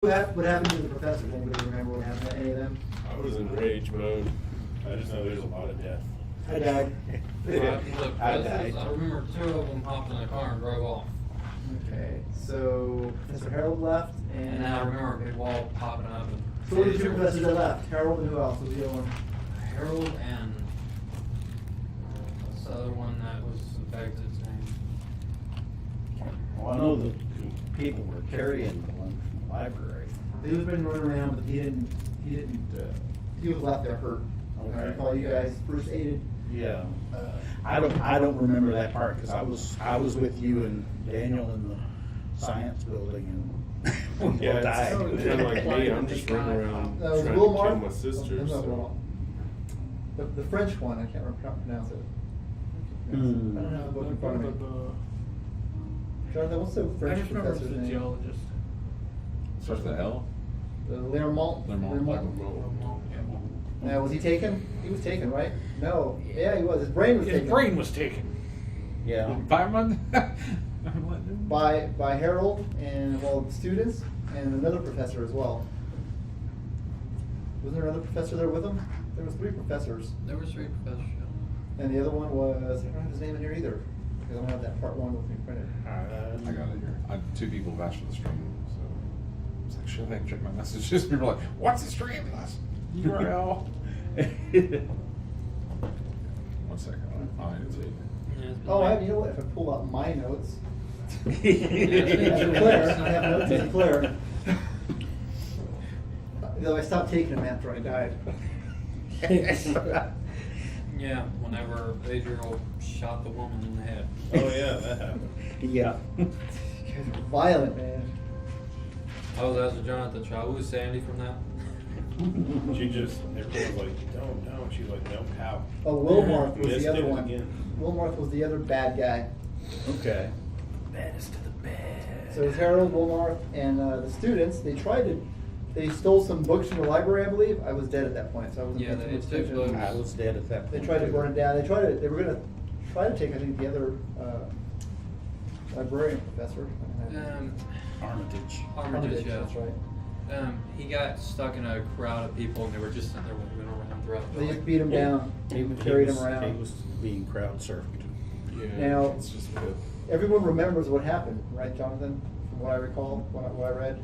What happened to the professors? Anybody remember what happened to any of them? I was in rage mode. I just know there's a lot of death. I died. I remember two of them hopped in the car and drove off. Okay, so Professor Harold left, And I remember a big wall popping up. And so what were the two professors that left? Harold and who else was the other one? Harold and this other one that was the Baghdad's name. Well, I know the people were carrying the one from the library. He was been running around, but he was left there hurt. Okay. I recall you guys first aided. Yeah. I don't remember that part because I was with you and Daniel in the science building and we all died. It's kind of like me. I'm just running around That was trying to Wilmar? kill my sister. No, So. the French one, I can't pronounce it. I don't have the book in front of me. Jonathan, what's the French professor's name? geologist. Starts with an L? Lermont. Now, was he taken? He was taken, right? No. Yeah, he was. His brain was His taken. brain was taken. Yeah. By Harold and the students and another professor as well. Wasn't there another professor there with him? There was 3 professors, There were 3 professors. and the other one was, I don't have his name in here either, because I don't have that part 1 with me printed. I got it here. I had 2 people have asked for the stream, so it's like, should I check my messages? People are like, what's the stream? URL. 1 second. I need to see. Oh, you know what? If I pull out my notes, Yeah. Claire, I have notes as Claire. Though I stopped taking them after I died. Yeah, whenever Adriel shot the woman in the head. Oh yeah, that happened. Yeah. You guys are violent, man. I was asking Jonathan, shall I lose Sandy from that? She just, everyone was like, don't. She's like, no, how? Oh, Wilmarth was Missed the other it one. again. Wilmarth was the other bad guy. Okay. Baddest to the bad. So it was Harold, Wilmarth, and the students. They stole some books from the library, I believe. I was dead at that point, so I wasn't Yeah, paying too they much took attention. books. I was dead at that point. They tried to burn it down. They were gonna try to take, I think, the other librarian professor. Armitage. Armitage, yeah. That's right. He got stuck in a crowd of people and they were just sitting there moving around throughout the They just building. beat him down, carried him around. He was being crowd surfed. Yeah, Now- it's just good. Everyone remembers what happened, right, Jonathan? From what I recall, what I read.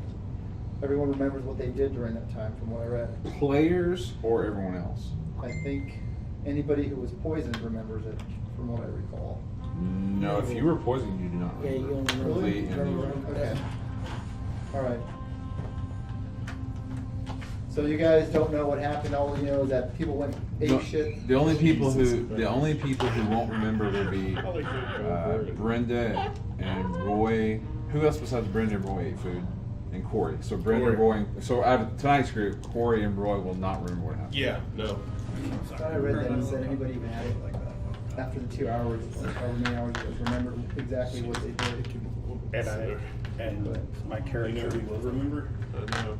Everyone remembers what they did during that time, from what I read. Players or everyone else? I think anybody who was poisoned remembers it, from what I recall. No, if you were poisoned, you do not Yeah, you remember. don't remember. Complete and you Okay. All right. So you guys don't know what happened. All you know is that people went ape shit. The only people who won't remember will be Brenda and Roy. Who else besides Brenda and Roy ate food? And Corey. So Brenda, Corey. Roy. So out of tonight's group, Corey and Roy will not remember what happened. Yeah, no. I thought I read that and said anybody even had it after the 2 hours, or however many hours, you guys remembered exactly what they did. And my You character. know who will remember?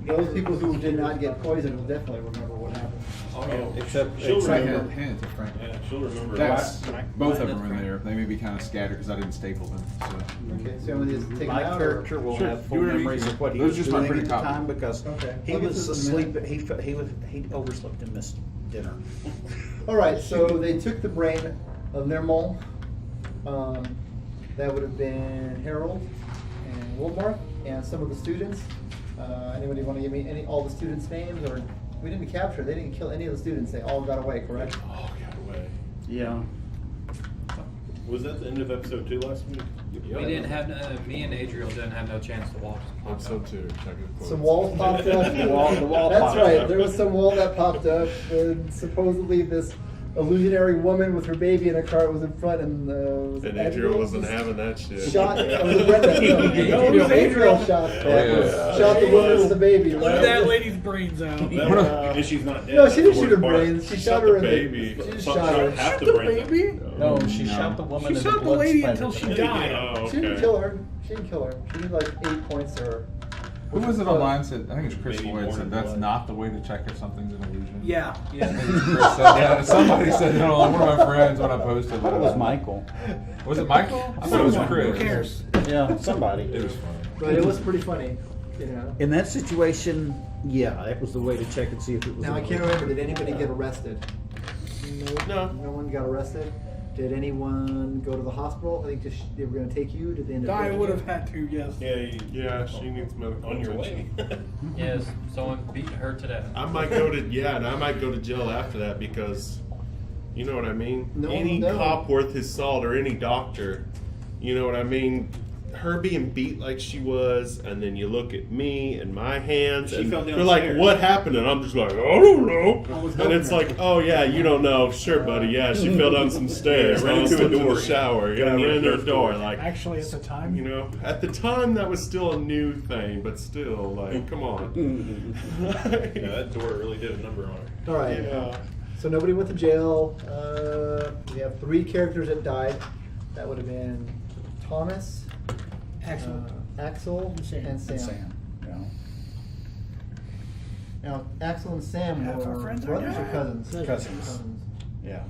No. Those people who did not get poisoned will definitely remember what happened. Oh, Except she'll Frank remember. hand it to Frank. Yeah, she'll remember. That's, both of Mine them are in is there. They may be kind of scattered because I didn't staple them. So. Okay, so you want me to just take My them out? character will Sure, have do full whatever you memories can. of what he Those was just my doing pretty at the copy. time because Okay. he I'll get was this in a minute. asleep. He overslept and missed dinner. All right, so they took the brain of Lermont. That would have been Harold and Wilmarth and some of the students. Anybody want to give me all the students' names? Or we didn't capture. They didn't kill any of the students. They all got away, correct? Oh, got away. Yeah. Was that the end of episode 2 last week? We didn't have, me and Adriel didn't have no chance to walk. Episode 2. Check it. Some walls popped up. The wall That's popped right. up. There was some wall that popped up, and supposedly this illusionary woman with her baby in a cart was in front, and was it And Adriel Adriel wasn't was having that shit. shot. It was Brenda. No, it was Adriel shot. Yeah. Shot the woman with the baby. Blew right? that lady's brains out. And she's not dead. No, she didn't That's the shoot her worst part. brains. She shot her in the- baby. she just Shot shot her. half Shot the the brain. baby? No, she No. shot the woman. She and shot the blood lady splattered until she her. died. Oh, She didn't okay. kill her. She didn't kill her. She did like 8 points to her. Who was it online said? I think it's Chris Maybe Lloyd more said than that's blood. not the way to check if something's an illusion. Yeah. I think it's Chris said that. Somebody said that on one of my friends when I posted. I thought it was Michael. Was it Michael? I thought it was Someone. Chris. Who cares? Yeah, somebody. It was funny. But it was pretty funny. You know. In that situation, yeah, that was the way to check and see if it was. Now I can't remember. Did anybody get arrested? No. No one got arrested. Did anyone go to the hospital? I think they were going to take you. Did they end up? I taking would you? have had to, yes. Yeah, she needs medical On your way. attention. Yes, someone beat her to death. I might go to and I might go to jail after that because, you know what I mean. No, any no. cop worth his salt or any doctor, you know what I mean. Her being beat like she was, and then you look at me and my hands, She and fell they're like, downstairs. "What happened?" And I'm just like, "I don't know." was And it's helping like, "Oh yeah, you don't know, sure, buddy. Yeah, she fell down some stairs, Ran ran into a into door. the shower, yeah, Got ran near into a the door." door. Like, Actually, at the time, you know, at the time that was still a new thing, but still, like, come on. Yeah, that door really did a number on her. All right. Yeah. So nobody went to jail. We have 3 characters that died. That would have been Thomas, Axel, and Sam. Yeah. Now, Axel and Sam Half our were friends are brothers or dead. cousins? Cousins. Yeah.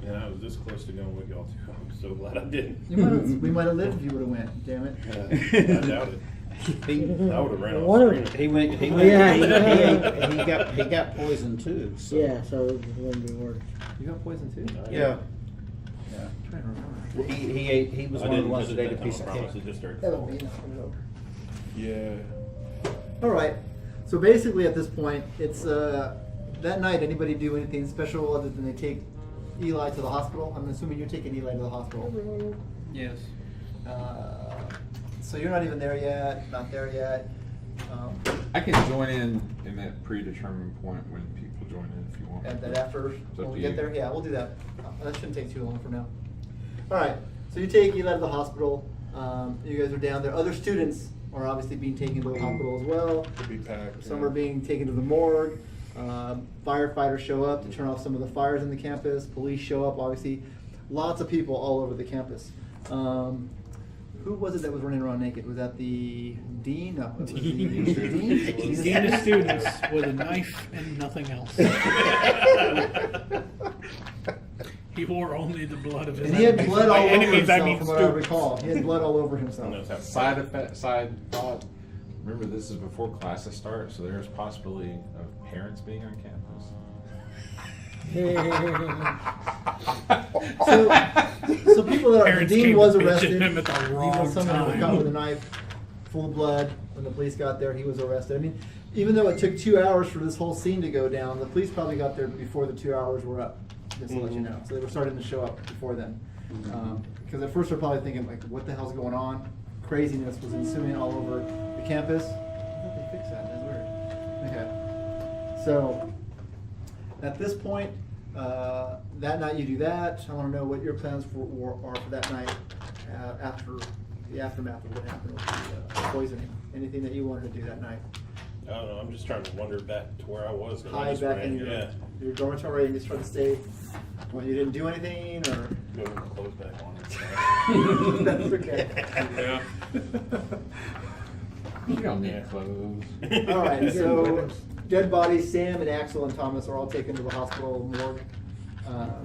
And I was this close to going with y'all too. I'm so glad I didn't. We might have lived if you would have went. Damn it. I doubt it. I would have ran One off of- screen. He got poisoned too. So. Yeah, so it wouldn't be worse. You got poison too? Yeah. I'm trying to remember. He ate. He was I one of the didn't ones that visit ate a that piece time, of I promise. cake. It just started. That'll be enough. Put it over. Yeah. All right. So basically, at this point, it's that night. Anybody do anything special other than they take Eli to the hospital? I'm assuming you're taking Eli to the hospital. Yes. So you're not even there yet. Not there yet. I can join in that predetermined point when people join in if you want. And then after, It's up when we to get you. there, yeah, we'll do that. That shouldn't take too long from now. All right, so you take Eli to the hospital. You guys are down there. Other students are obviously being taken to the hospital as well. To be packed. Some yeah. are being taken to the morgue. Firefighters show up to turn off some of the fires in the campus. Police show up, obviously. Lots of people all over the campus. Who was it that was running around naked? Was that the dean? No, it was the dean. dean of students with a knife and nothing else. He wore only the blood of his And he had enemies. blood all By over enemies, I himself, mean from what I students. recall. He had blood all over himself. Knows how to Side effect, side thought. Remember, this is before classes start, so there's possibility of parents being on campus. So people that are, the Parents dean came was to visit arrested. him at the He wrong was someone who was caught time. with a knife, full of blood. When the police got there, he was arrested. I mean, even though it took 2 hours for this whole scene to go down, the police probably got there before the 2 hours were up. Just to let you know. So they were starting to show up before then. Because at first they're probably thinking, like, what the hell's going on? Craziness was ensuing all over the campus. I thought they fixed that. That's weird. Okay. So at this point, that night you do that. I want to know what your plans are for that night after the aftermath of what happened with the poisoning. Anything that you wanted to do that night? I don't know. I'm just trying to wander back to where I was. 'cause I Hide just back ran, in yeah. your dormitory and just try to stay. Well, you didn't do anything, or Put my clothes back on. that's okay. Yeah. You don't need clothes. All right, so dead bodies, Sam and Axel and Thomas are all taken to the hospital morgue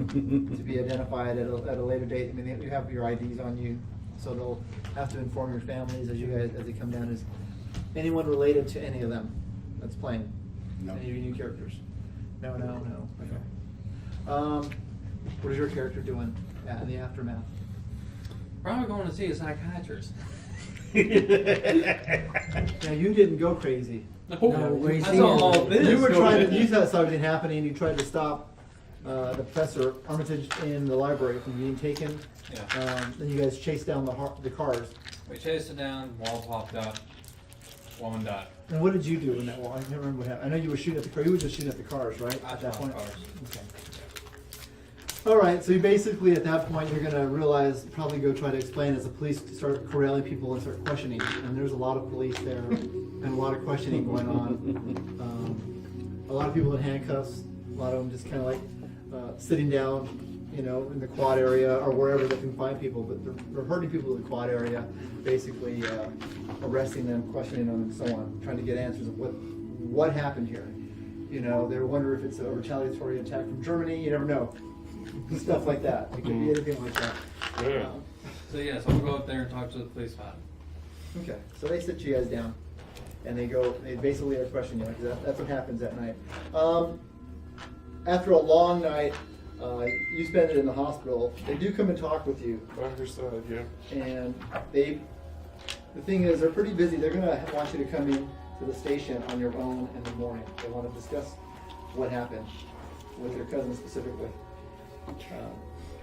to be identified at a later date. I mean, you have your IDs on you, so they'll have to inform your families as they come down. Is anyone related to any of them that's playing? No. Any of your new characters? No. Okay. What is your character doing in the aftermath? Probably going to see a psychiatrist. Now, you didn't go crazy. No, I saw all this. You were you saw something happening. You tried to stop the Professor Armitage in the library from being taken. Yeah. Then you guys chased down the cars. We chased it down, wall popped up, woman died. And what did you do in that wall? I can't remember what happened. I know you were shooting at the car. You were just shooting at the cars, right? I At that shot point. cars. Okay. All right. So you basically, at that point, you're gonna realize, probably go try to explain as the police start corralling people and start questioning. And there's a lot of police there and a lot of questioning going on. A lot of people in handcuffs. A lot of them just kind of like sitting down, in the quad area or wherever they can find people. But they're herding people in the quad area, basically arresting them, questioning them, and so on, trying to get answers of what happened here. They wonder if it's a retaliatory attack from Germany. You never know. Stuff like that. It could be anything like that. So yes, I'm gonna go up there and talk to the police about it. Okay, so they sit you guys down. and they basically are questioning you. Because that's what happens at night. After a long night, you spend it in the hospital. They do come and talk with you, By her side, yeah. and the thing is, they're pretty busy. They're gonna want you to come in to the station on your own in the morning. They want to discuss what happened with your cousin specifically.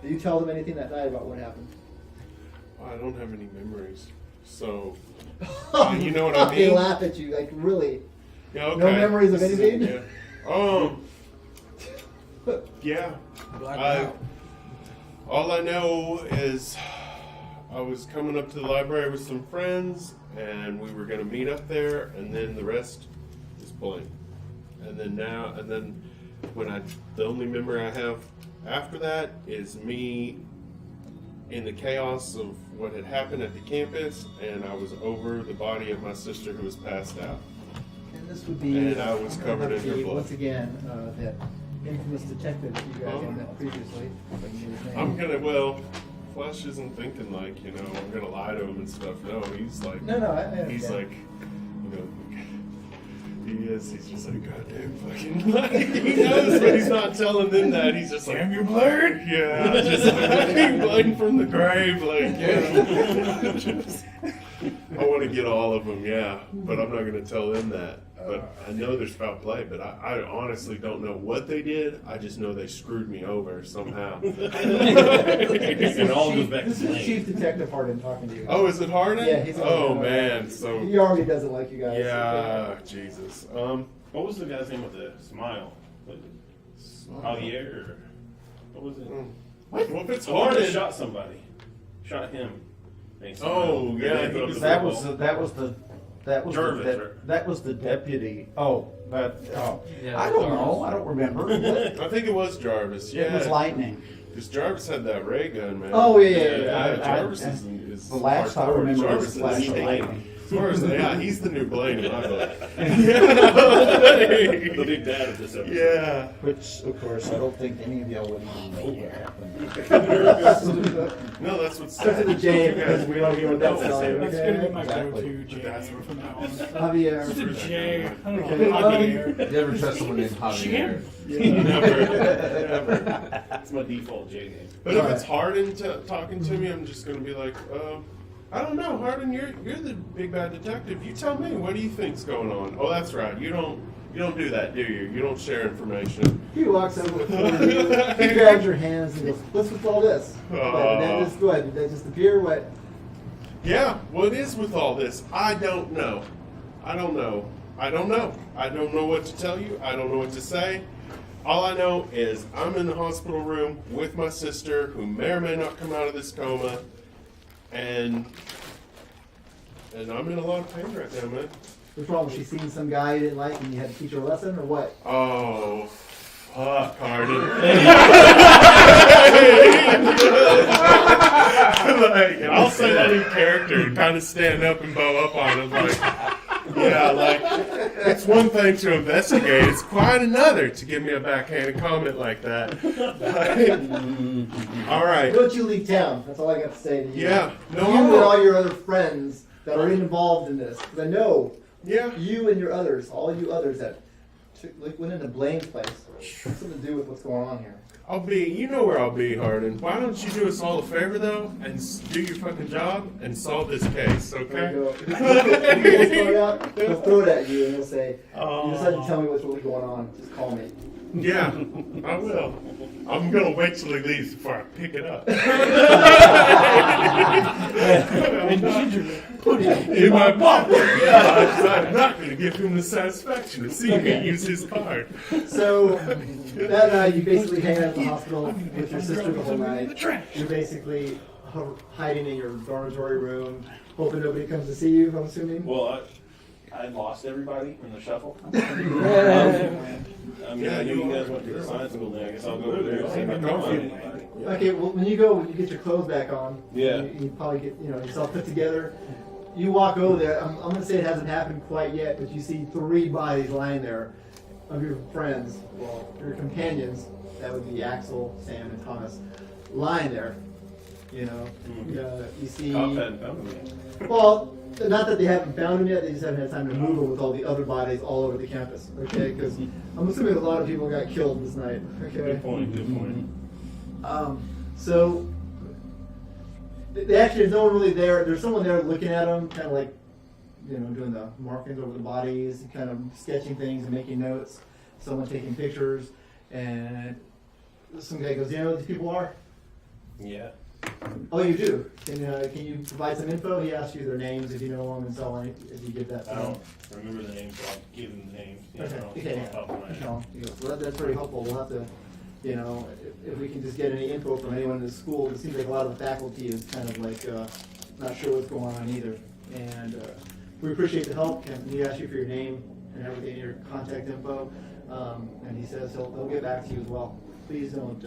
Do you tell them anything that night about what happened? I don't have any memories, so you know what I They mean. laugh at you, like really. Yeah, okay. No memories of This is- anything? Yeah. Yeah. All I know is I was coming up to the library with some friends, and we were going to meet up there, and then the rest is blank. And then the only memory I have after that is me in the chaos of what had happened at the campus, and I was over the body of my sister who was passed out. And this would be. And I was covered in her blood. Once again, that infamous detective that you guys met previously. Flesh isn't thinking like, I'm gonna lie to him and stuff. No, he's like, No, I understand. he's like, he is. He's just like, goddamn fucking. Like, he knows, but he's not telling them that. He's just like, damn, you're blurred. Yeah, just like blooding from the grave. Like, yeah. Just, I want to get all of them, yeah, but I'm not gonna tell them that. But I know there's foul play, but I honestly don't know what they did. I just know they screwed me over somehow. And it all goes back to This is Blaine. Chief Detective Harden talking to you. Oh, is it Harden? Yeah, he's Oh on the- man, so He already doesn't like you guys. yeah, Jesus. What was the guy's name with the smile? Javier? Or what was it? What? Well, if it's The one that Harden, shot somebody. Shot him. And he Oh, smiled. yeah, And he they was- put That up was the Jervis, the right? that was the deputy. Oh, Yeah, I don't Jarvis. know. I don't remember. What? I think it was Jarvis. Yeah, It was lightning. because Jarvis had that ray gun, man. Oh, yeah. Jarvis I- is The last I hardcore. remember was Jarvis the flash is of insane. lightning. As far as he's the new Blaine in my book. The big dad of this episode. Yeah. Which, of course, I don't think any of y'all would even know what happened. No, that's what's Starts with a J because we don't even know. That's gonna be my Exactly. go-to J from now on. Javier. It's a J. I don't Okay, know. Javier. You ever trust someone named Javier? never. That's my default J name. But if it's Harden talking to me, I'm just gonna be like, I don't know, Harden. You're the big bad detective. You tell me. What do you think's going on? Oh, that's right. You don't do that, do you? You don't share information. He walks over with you, he grabs your hands and goes, "What's with all this? Did that just go ahead? Did that just appear? What?" Yeah. What is with all this? I don't know. I don't know what to tell you. I don't know what to say. All I know is I'm in the hospital room with my sister, who may or may not come out of this coma, and I'm in a lot of pain right now, man. What's wrong? Was she seeing some guy you didn't like and you had to teach her a lesson, or what? Oh, fuck, Harden. Like, and I'll say that in character and kind of stand up and bow up on him, like, yeah, like, it's one thing to investigate, it's quite another to give me a backhanded comment like that. All right. Don't you leave town? That's all I got to say to you. Yeah, no, I You and won't. all your other friends that are involved in this, because I know Yeah. you and your others, all you others that went into Blaine's place, have something to do with what's going on here. You know where I'll be, Harden. Why don't you do us all a favor, though, and do your fucking job and solve this case, There okay? you go. If you throw it out, they'll throw it at you and they'll say, "You just have to tell me what's really going on. Just call me." Yeah, I will. I'm gonna wait till he leaves before I pick it up. In my pocket. Yeah, I'm not gonna give him the satisfaction of seeing me use his card. So that night, you basically hang out at the hospital with your sister the whole night. You're basically hiding in your dormitory room, hoping nobody comes to see you. I'm assuming. Well, I lost everybody in the shuffle. I Yeah, knew you you guys are. went to the science school there. I guess I'll go over there and see if I can find anybody. Okay, well, when you go, you get your clothes back on. Yeah. You probably get yourself put together. You walk over there. I'm gonna say it hasn't happened quite yet, but you see 3 bodies lying there of your friends, well, your companions. That would be Axel, Sam, and Thomas, lying there. You see. Cop hadn't found me. Well, Not that they haven't found him yet, they just haven't had time to move him with all the other bodies all over the campus, okay? Because I'm assuming a lot of people got killed this night, okay? Good point, good point. So, actually, there's no one really there. There's someone there looking at them, kind of like, doing the markings over the bodies, kind of sketching things and making notes. Someone taking pictures, and some guy goes, "You know who these people are?" Yeah. Oh, you do. Can you provide some info? He asked you their names, if you know them, and so on. If you give that to I him. don't remember the names, so I'll give them the names. Yeah, Okay. I don't- Okay. off the top of my head. No. He goes, well, that's very helpful. We'll have to, if we can just get any info from anyone in the school. It seems like a lot of the faculty is kind of like not sure what's going on either. And we appreciate the help. And he asked you for your name and everything, your contact info. And he says he'll get back to you as well. Please don't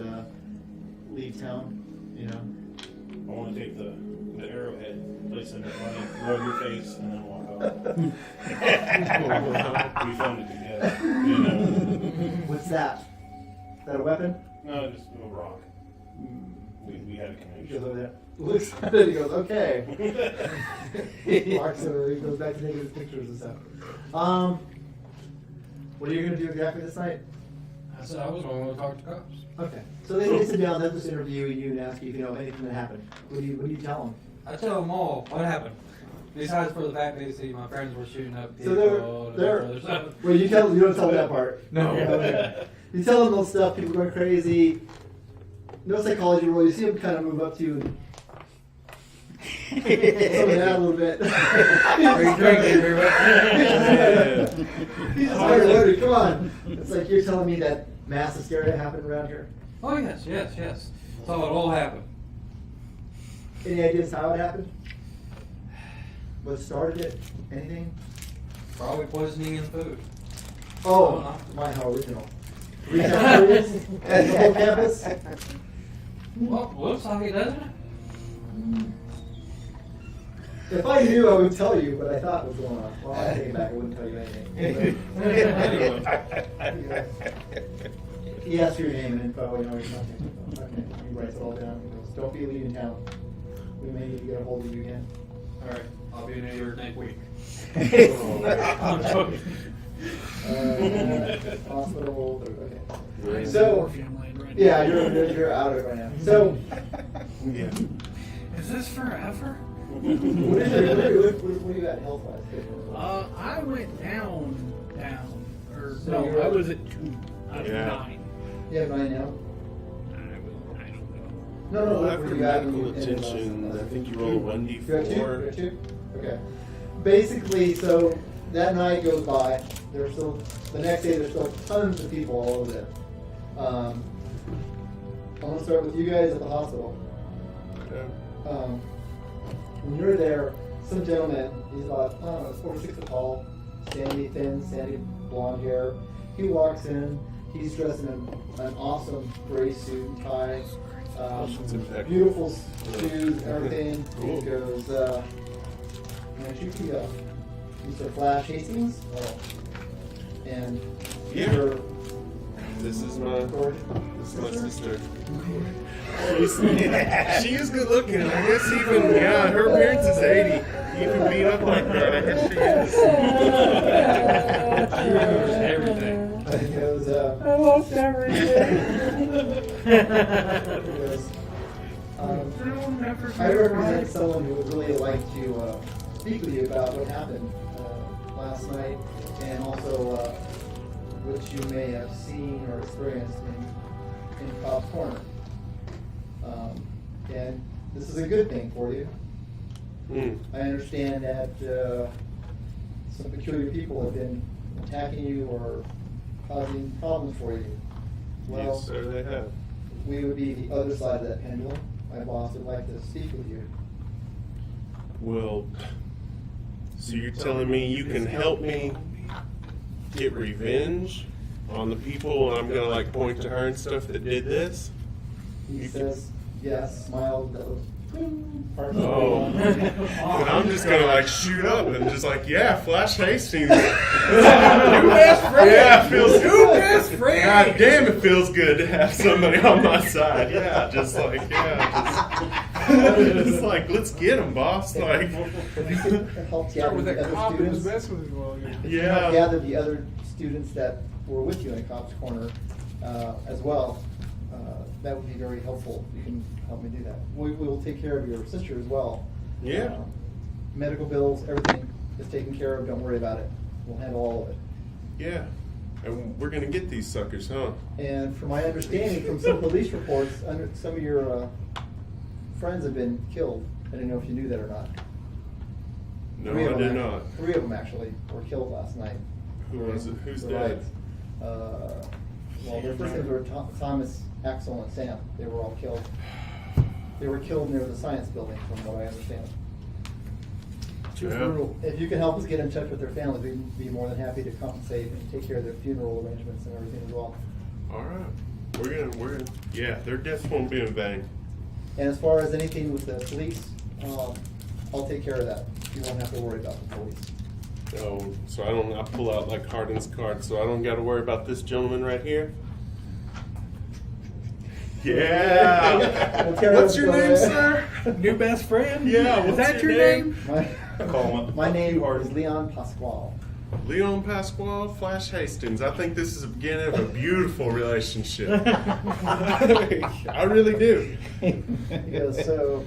leave town. I want to take the arrowhead, place it in my rub your face, and then walk off. We found it together. What's that? Is that a weapon? No, just a rock. We had a He goes over connection. there, looks at it, he goes, okay. He walks over, he goes back to taking his pictures and stuff. What are you going to do exactly this night? I said I was going to talk to cops. Okay. So they sit down, they'll just interview you and ask you if you know anything that happened. What do you tell them? I tell them all what happened. Besides for the fact they see my friends were shooting up So people. they're well, you don't tell them that part. No. Okay. You tell them those stuff, people going crazy. No psychology rule, you see them kind of move up to you and some of that a little bit. Are you drinking? He's just very loaded, come on. It's like you're telling me that mass hysteria happened around here. Oh yes, yes, yes. So it all happened. Any ideas how it happened? What started it? Anything? Probably poisoning in food. Oh, my, how original. Retail areas and the whole campus? Well, looks like it, doesn't it? If I knew, I would tell you, but I thought what was going on. Well, I take it back, I wouldn't tell you anything. Anyway. He asked for your name and info, he's nothing. Okay, he writes it all down. He goes, don't be leaving town. We may need to get a hold of you again. All right, I'll be in New York next week. I'm joking. Hospital, okay. So, yeah, you're out of it right now. So, Yeah. Is this forever? what do you got health-wise? I went down, or So no, you're- I was at 2 out of Yeah. 9. You have 9 now? I don't know. No, Well, what after do you got? medical attention, I think you roll a You got 2? 1d4. You got 2? Okay. Basically, so that night goes by. There's still the next day. There's still tons of people all over there. I'm gonna start with you guys at the hospital. Yeah. When you're there, some gentleman, he's about, I don't know, 4 or 6 foot tall, sandy blonde hair. He walks in, he's dressed in an awesome gray suit and tie, It's impeccable. beautiful shoes, everything. Cool. He goes, can I shoot you up? Mr. Flash Hastings? And Yeah. your This is my sister? sister. She is good looking. I guess even her appearance is 80. Even beat up like that, I guess she is. She remembers everything. He goes, I lost everything. he goes, I represent someone who would really like to speak with you about what happened last night, and also what you may have seen or experienced in Cobb's Corner. And this is a good thing for you. I understand that some peculiar people have been attacking you or causing problems for you. Well, Yes, sir, they have. we would be the other side of that pendulum. My boss would like to speak with you. Well, so you're telling me you can help me get revenge on the people, and I'm gonna like point to her and stuff that did this? He says, yes, smiled, that was Oh. And I'm just gonna like shoot up and just like, yeah, Flash Hastings. New best friend. Yeah, it feels New best friend. God damn, it feels good to have somebody on my side. Yeah, just like, yeah, It's like, let's get him, boss. Like, If you can help Start with gather the that other cop who was students, messing with you while ago. if you help yeah. gather the other students that were with you in Cops Corner as well, that would be very helpful. You can help me do that. We will take care of your sister as well. Yeah. Medical bills, everything is taken care of. Don't worry about it. We'll handle all of it. Yeah. And we're gonna get these suckers, huh? And from my understanding from some police reports, some of your friends have been killed. I didn't know if you knew that or not. No, Three of I them did actually- not. 3 of them actually were killed last night. Who was it? Who's The dead? riots. Well, their first names were Thomas, Axel, and Sam. They were all killed. They were killed near the science building, from what I understand. Yeah. If you can help us get in touch with their families, we'd be more than happy to compensate and take care of their funeral arrangements and everything as well. All right. We're gonna. Yeah, their deaths won't be in vain. And as far as anything with the police, I'll take care of that. You won't have to worry about the police. Oh, so I pull out like Hardin's card, so I don't got to worry about this gentleman right here. Yeah. We'll tear What's up your the- name, sir? New best friend? Yeah, Is what's that your your name? Call him. My name is Leon Pasquale. Leon Pasquale, Flash Hastings. I think this is the beginning of a beautiful relationship. I really do. He goes, so,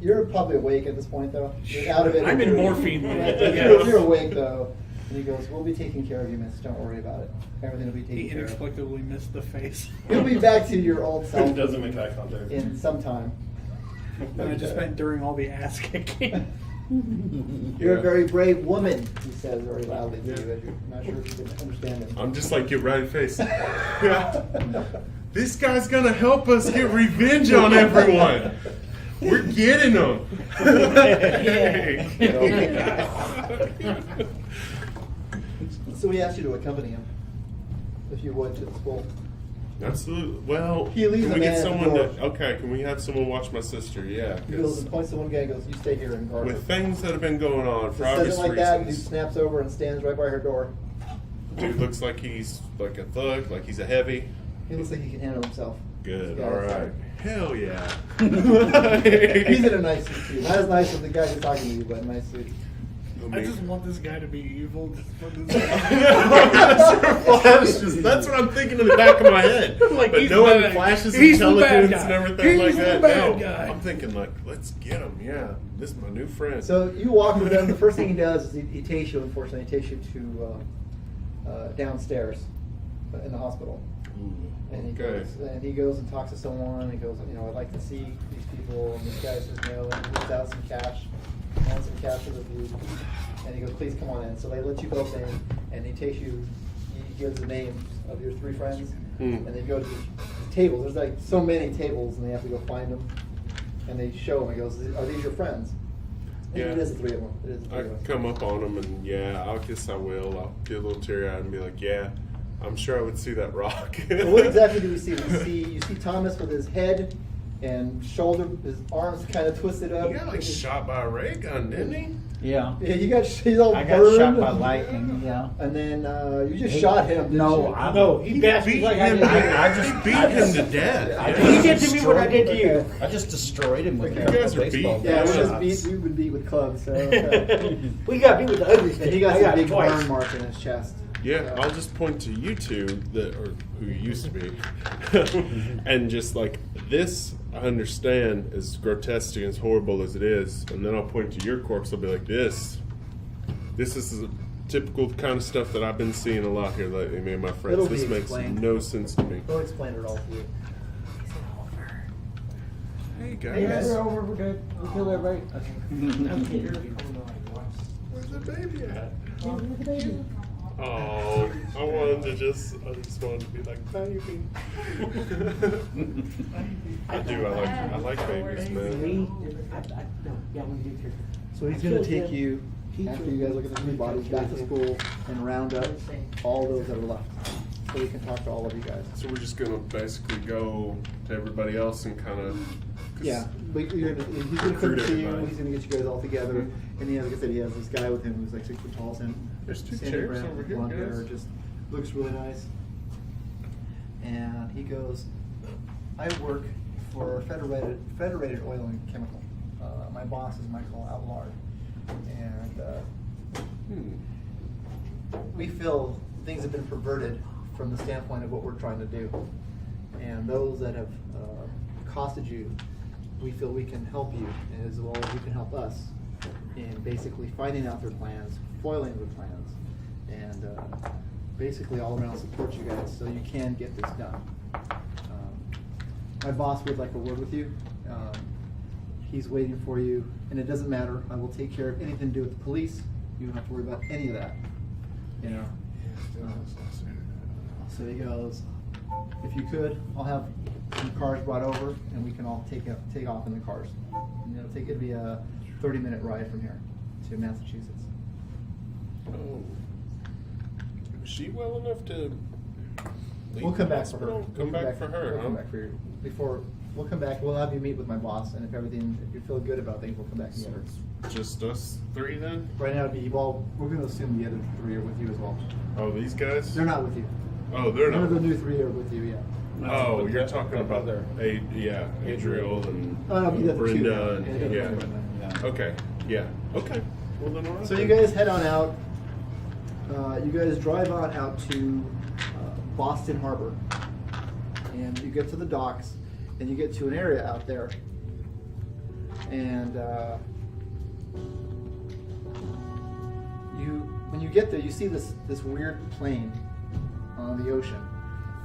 you're probably awake at this point, though. You're out of it. I'm in morphine Yeah, mode. You're awake, though. And he goes, we'll be taking care of you, miss. Don't worry about it. Everything will be He taken care of. inexplicably missed the face. You'll be back to your old self Doesn't make eye contact. in some time. And I just meant during all the ass kicking. You're Yeah. a very brave woman, he says very loudly to you, as you're not sure if you can understand him. I'm just like your right face. Yeah. This guy's gonna help us get revenge on everyone. We're getting them. So we asked you to accompany him, if you would, to the school. Absolutely. Well, He leaves can a we man get at the someone door. to? Okay, can we have someone watch my sister? Yeah. He goes 'cause and points to one guy and goes, you stay here and guard her. with things that have been going on for Says obvious it like that, and he reasons, snaps over and stands right by her door. dude looks like he's like a thug, like he's a heavy. He looks like he can handle himself. Good. This All guy's right. Hell yeah. He's in a nice suit too. Not as nice as the guy who's talking to you, but a nice suit. I just want this guy to be evil. Just for this That's what I'm thinking in the back of my head. Like, but he's no the one bad- flashes he's the bad intelligence guy. and everything like He's the that. bad No, guy. I'm thinking like, let's get him. Yeah, this is my new friend. So you walk with him. The first thing he does is he takes you, unfortunately, he takes you to downstairs in the hospital. Ooh, And he okay. goes and talks to someone. And he goes, I'd like to see these people. And this guy says no, and he puts out some cash. Wants some cash for the food. And he goes, please come on in. So they let you both in, and he takes you. He gives the names of your 3 friends, and they go to the tables. There's like so many tables, and they have to go find them. And they show him. He goes, are these your friends? And Yeah. It is the 3 of them. It is the 3 I of them. come up on him and yeah, I guess I will. I'll get a little teary eyed and be like, yeah, I'm sure I would see that rock. So what exactly do we see? You see Thomas with his head and shoulder, his arms kind of twisted up. He got like shot by a ray gun, didn't he? Yeah. Yeah, he's all I got burned. shot by lightning, yeah. And then you just shot him. Didn't No, you? I No, he bashed me Beat like I him. did. I just beat him to death. I Yeah. He did to me what I did to you. I just destroyed him with You a guys couple are baseball beat. Yeah, bats. we've been beat with clubs. So We got beat with the ugly and stick. he got I some big twice. burn mark in his chest. Yeah, I'll just point to you two that, or who you used to be, and just like this, I understand as grotesque and as horrible as it is, and then I'll point to your corpse. I'll be like, this is the typical kind of stuff that I've been seeing a lot here lately, me and my friends. It'll This be makes explained. no sense to me. He'll explain it all to you. Hey Hey, guys, we're over. We're good. We killed everybody. where's the baby at? Look at the baby. Oh, I just wanted to be like, baby. I like babies, man. Yeah, we do too. So he's going to take you, after you guys look at the 3 bodies, back to school and round up all those that are left. So we can talk to all of you guys. So we're just gonna basically go to everybody else and kind of. Yeah, but he's going to come Recruit to you. everybody. He's going to get you guys all together. And he has, like I said, he has this guy with him who's like 6 foot tall. There's 2 Sandy chairs brown, over here, blonde guys. hair, just looks really nice. And he goes, I work for Federated Oil and Chemical. My boss is Michael Outlard, and we feel things have been perverted from the standpoint of what we're trying to do, and those that have accosted you, we feel we can help you as well as you can help us in basically finding out their plans, foiling their plans, and basically all around support you guys so you can get this done. My boss would like a word with you. He's waiting for you, and it doesn't matter. I will take care of anything to do with the police. You don't have to worry about any of that. You know. So he goes, if you could, I'll have some cars brought over, and we can all take off in the cars. And it'll be a 30-minute ride from here to Massachusetts. Oh. Is she well enough to leave We'll come the back for her. hospital? Come back for her, We'll huh? come back for you. We'll come back. We'll have you meet with my boss, and if you feel good about things, we'll come back So together. it's just us three then? Right now, we're going to assume the other three are with you as well. Oh, these guys? They're not with you. Oh, they're None of the not. new three are with you yet. Oh, you're talking about Adriel and Oh, no, the other two. Brenda and Yeah, yeah. Yeah. Okay, yeah, okay. Well then, all right. So you guys head on out. You guys drive on out to Boston Harbor, and you get to the docks, and you get to an area out there, and when you get there, you see this weird plane on the ocean.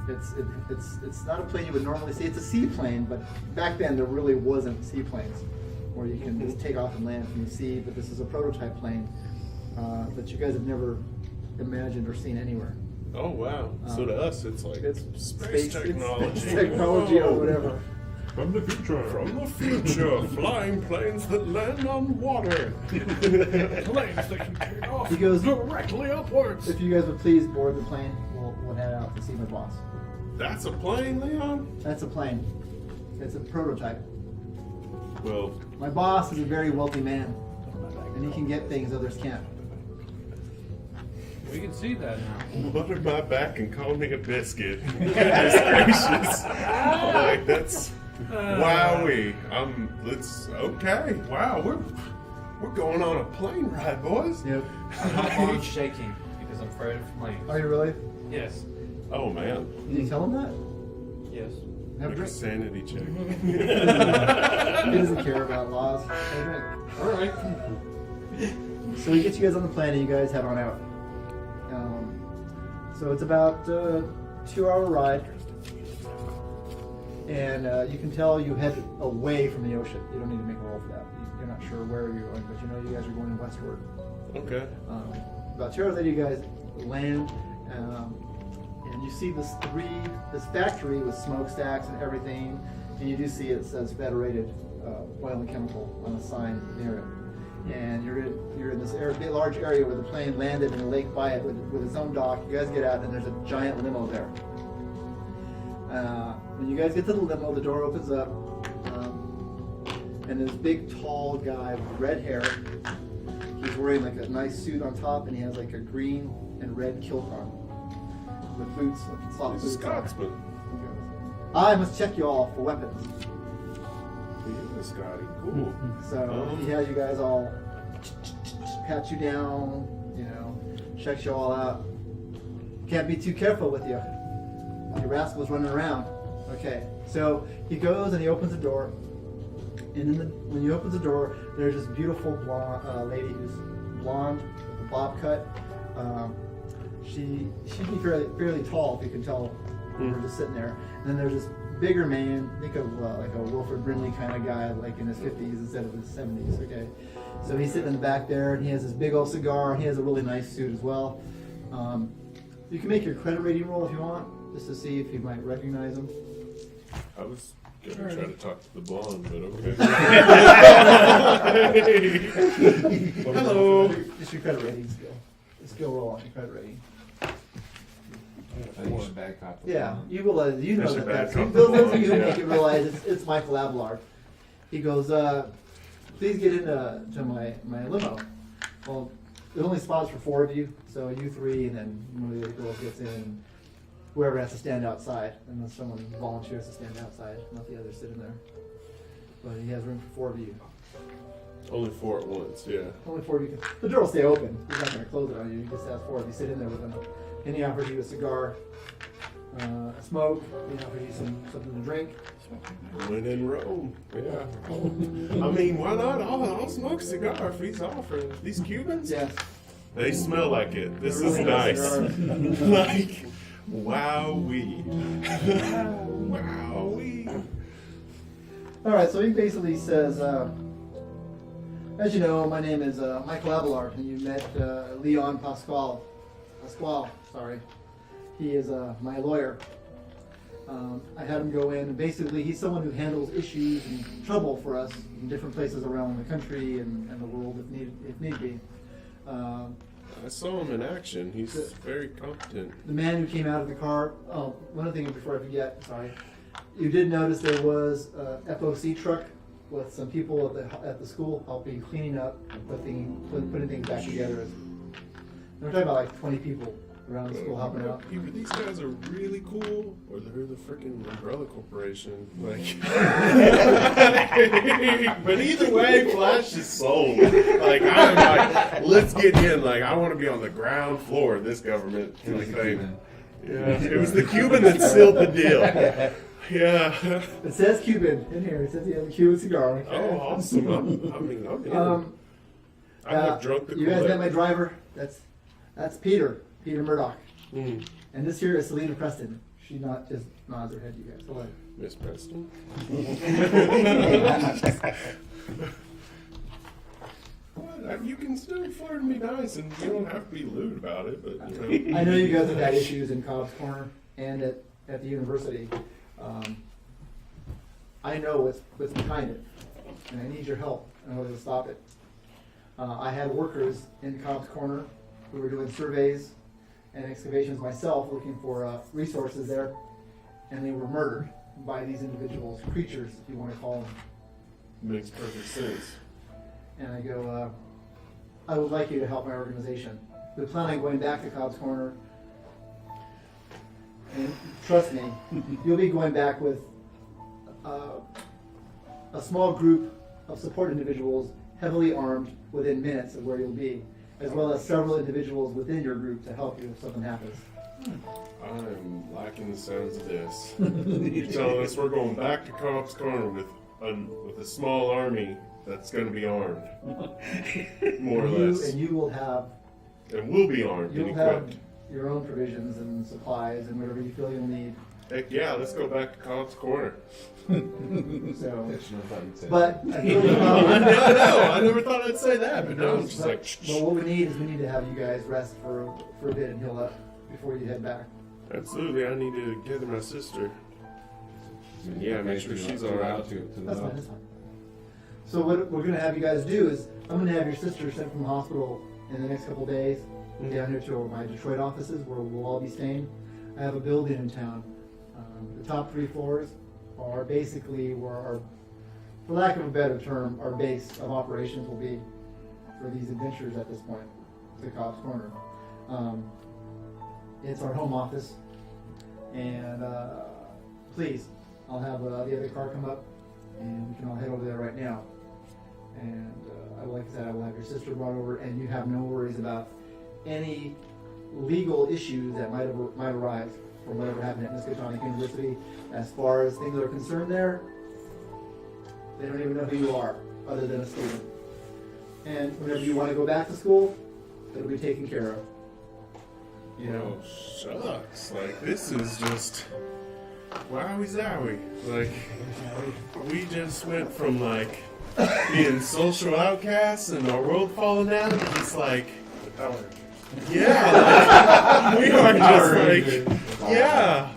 It's not a plane you would normally see. It's a seaplane, but back then there really wasn't seaplanes where you can just take off and land from the sea. But this is a prototype plane that you guys have never imagined or seen anywhere. Oh wow! So to us, it's like It's space technology. It's technology or Whoa. whatever. From the future. From the future, flying planes that land on water. Planes that can take off He goes, directly upwards. if you guys would please board the plane, we'll head out to see my boss. That's a plane, Leon? That's a plane. It's a prototype. Well, My boss is a very wealthy man, and he can get things others can't. We can see that now. butter my back and call me a biscuit. Goodness gracious. Like, that's... Wowee. It's okay. Wow, we're going on a plane ride, boys. Yep. My mom's shaking because I'm afraid of planes. Are you really? Yes. Oh, man. Did you tell him that? Yes. Have a Like a drink. sanity check. He doesn't care about laws. Have a drink. All right. So we get you guys on the plane and you guys head on out. So it's about a 2-hour ride. And you can tell you head away from the ocean. You don't need to make a roll for that. You're not sure where you're going, but you know you guys are going westward. Okay. About 2 hours later, you guys land, and you see this factory with smokestacks and everything, and you do see it says Federated Oil and Chemical on a sign near it. And you're in this large area where the plane landed in a lake by it with its own dock. You guys get out, and there's a giant limo there. When you guys get to the limo, the door opens up, and this big, tall guy with red hair. He's wearing like a nice suit on top, and he has like a green and red kilt on, with boots, soft He's a boots on. Scotsman. I must check you all for weapons. He's a Scotty. Cool. So he has you guys all pat you down, checks you all out. Can't be too careful with you. You rascals running around. Okay, so he goes and he opens the door, and when he opens the door, there's this beautiful blonde lady who's blonde, with a bob cut. She'd be fairly tall, if you can tell. We're just sitting there, and then there's this bigger man. Think of like a Wilford Brimley kind of guy, like in his 50s instead of his 70s. Okay, so he's sitting in the back there, and he has this big old cigar. And he has a really nice suit as well. You can make your credit rating roll if you want, just to see if you might recognize him. I was gonna try to talk to the blonde, but okay. Hello. Just your credit rating skill. The skill roll on your credit rating. I should back off the Yeah, phone. you realize, you know I should that. back That's up those the of you who phone, make yeah. it realize it's Michael Abelard. He goes, please get into my limo. Well, there's only spots for 4 of you, so you 3, and then one of the other girls gets in. whoever has to stand outside, unless someone volunteers to stand outside, not the others sit in there. But he has room for 4 of you. Only 4 at once, yeah. Only 4 of you. The door will stay open. He's not going to close it on you. He just has 4 of you sit in there with him. And he offers you a cigar, a smoke. He offers you something to drink. When in Rome, yeah. I mean, why not? I'll smoke a cigar if he's offering. These Cubans, Yes. they smell like it. This is Really nice. nice Like, wowee. Wowee. All right. So he basically says, as you know, my name is Michael Abelard, and you met Leon Pasquale. Sorry. He is my lawyer. I had him go in, and basically he's someone who handles issues and trouble for us in different places around the country and the world if need be. I saw him in action. He's very competent. The man who came out of the car, one other thing before I forget, sorry. You did notice there was a FOC truck with some people at the school helping cleaning up and putting things back together. We're talking about like 20 people around the school helping out. Either these guys are really cool, or they're the freaking Umbrella Corporation. Like, but either way, Flash is sold. Like, I'm like, let's get in. Like, I want to be on the ground floor of this government kind of thing. Yeah, it was the Cuban that sealed the deal. Yeah. It says Cuban in here. It says he has a Cuban cigar. Oh, awesome! I'm in. I have drunk the You guys met Kool-Aid. my driver. That's Peter Murdoch. Mm. And this here is Selena Preston. She not just nods her head to you guys. Hello. Miss Preston. What? You can still flirt me nice, and you don't have to be lewd about it. But you know. I know you guys have had issues in Cobb's Corner and at the university. I know what's behind it, and I need your help in order to stop it. I had workers in Cobb's Corner who were doing surveys and excavations myself, looking for resources there, and they were murdered by these individuals, creatures, if you want to call them. Makes perfect sense. And I go, I would like you to help my organization. We plan on going back to Cobb's Corner. And trust me, you'll be going back with a small group of support individuals, heavily armed, within minutes of where you'll be, as well as several individuals within your group to help you if something happens. I'm liking the sounds of this. You're telling us we're going back to Cobb's Corner with a small army that's going to be armed, more or less, And you will have and we'll be armed and you'll have equipped. your own provisions and supplies and whatever you feel you'll need. Heck yeah, let's go back to Cobb's Corner. So, But but I feel I never thought I'd say that, but now I'm just like, But what we need is we need to have you guys rest for a bit and heal up before you head back. absolutely, I need to gather my sister. Yeah, make sure she's all right. That's fine, that's fine. So what we're gonna have you guys do is I'm gonna have your sister sent from the hospital in the next couple of days down here to my Detroit offices where we'll all be staying. I have a building in town. The top 3 floors are basically where our, for lack of a better term, our base of operations will be for these adventures at this point, to Cobb's Corner. It's our home office, and please, I'll have the other car come up, and we can all head over there right now. And like I said, I will have your sister brought over, and you have no worries about any legal issues that might arise from whatever happened at Miskatonic University. As far as things are concerned there, they don't even know who you are, other than a student. And whenever you want to go back to school, it'll be taken care of. You know, Shucks, like this is just wowie zowie. Like we just went from like being social outcasts and our world falling down to just like, yeah, like, we are just like, yeah,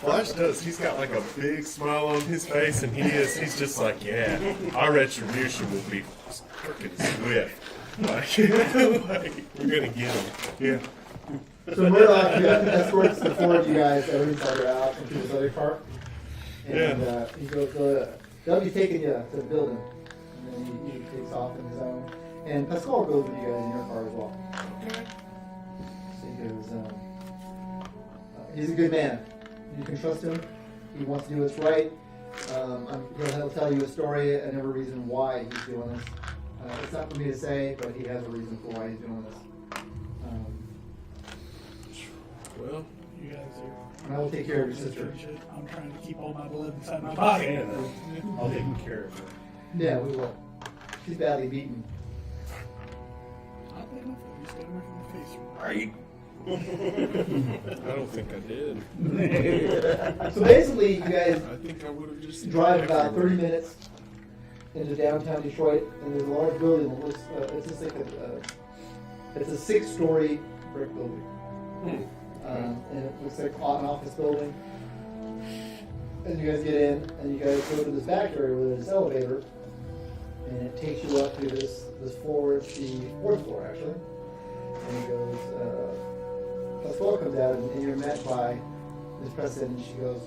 Flash does. He's got like a big smile on his face, and he's just like, yeah, our retribution will be freaking swift. Like, we're gonna get him. Yeah. so Murdoch escorts the 4 of you guys, everybody out into this other car. And he goes, they'll be taking you to the building. And then he takes off in his own. And Pascal goes with you guys in your car as well. Okay. he's a good man. You can trust him. He wants to do what's right. He'll tell you a story and every reason why he's doing this. It's not for me to say, but he has a reason for why he's doing this. Well, You guys are. And I will take care of your sister. I'm trying to keep all my blood inside my body. I'll take care of her. Yeah, we will. She's badly beaten. I don't think you stabbed her in the face. right. I don't think I did. So basically, you guys I think I would have just drive about 30 minutes into downtown Detroit, and there's a large building that looks, it's just like it's a 6-story brick building. And it looks like an office building. And you guys get in, and you guys go to this back area where there's this elevator, and it takes you up to this floor. It's the 4th floor, actually. And it goes, Pascal comes out, and you're met by Ms. Preston, and she goes,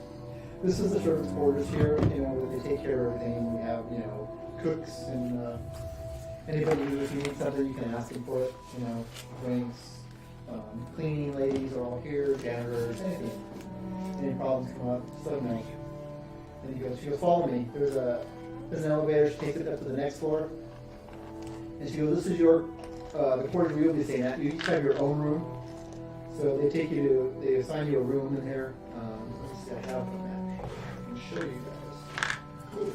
"This is the servants' quarters here, where they take care of everything. We have, cooks, and anybody who, if you need something, you can ask them for it, drinks. Cleaning ladies are all here, janitors, anything. Any problems come up, just let them know." And she goes, "Follow me. There's an elevator." She takes it up to the next floor. And she goes, "This is your, the quarters where you'll be staying at. You each have your own room. So they assign you a room in here. Let me see, I have the map. I can show you guys. Cool.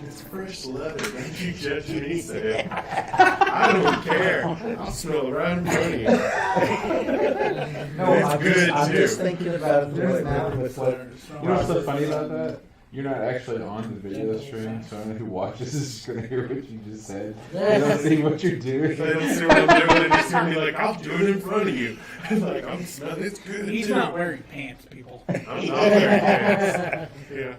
It's fresh leather. Don't you judge me, Sam. I don't care. I'll smell it right in front of you. No, It's I'm good, just too. thinking about it the There's way an app with what. You know what's so funny about that? You're not actually on the video stream, so anyone who watches is just gonna hear what you just said. They don't see what you're doing. They don't see what I'm doing. They just hear me like, "I'll do it in front of you." Like, I'm smelling. It's good. He's too. not wearing pants, people. I'm not wearing pants. Yeah.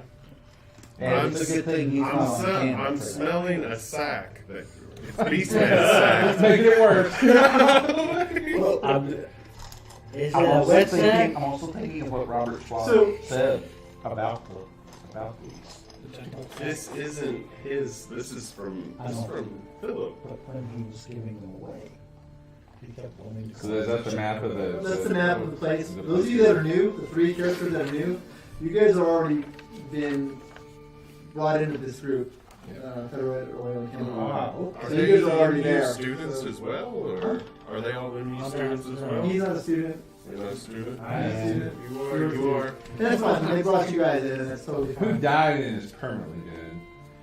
And it's a good thing he's not on camera. I'm smelling a sack. It's Beastman's sack. Make it worse. Is it I'm a also wet thinking. sack? I'm also thinking of what Robert Schwab So- said about these. This isn't his. This is from Philip. But when he was giving them away, he kept wanting to. So is that the map of the? That's the map of the place. Those of you that are new, the 3 characters that are new, you guys have already been brought into this group. Federal Oil and Chemical. Wow. Are So they you guys are already new there. students as well, or are they all the new students as well? He's not a student. You're not a student. I'm a student. You are. You are. And that's fine. They brought you guys in, and that's totally Who fine. died and is permanently dead?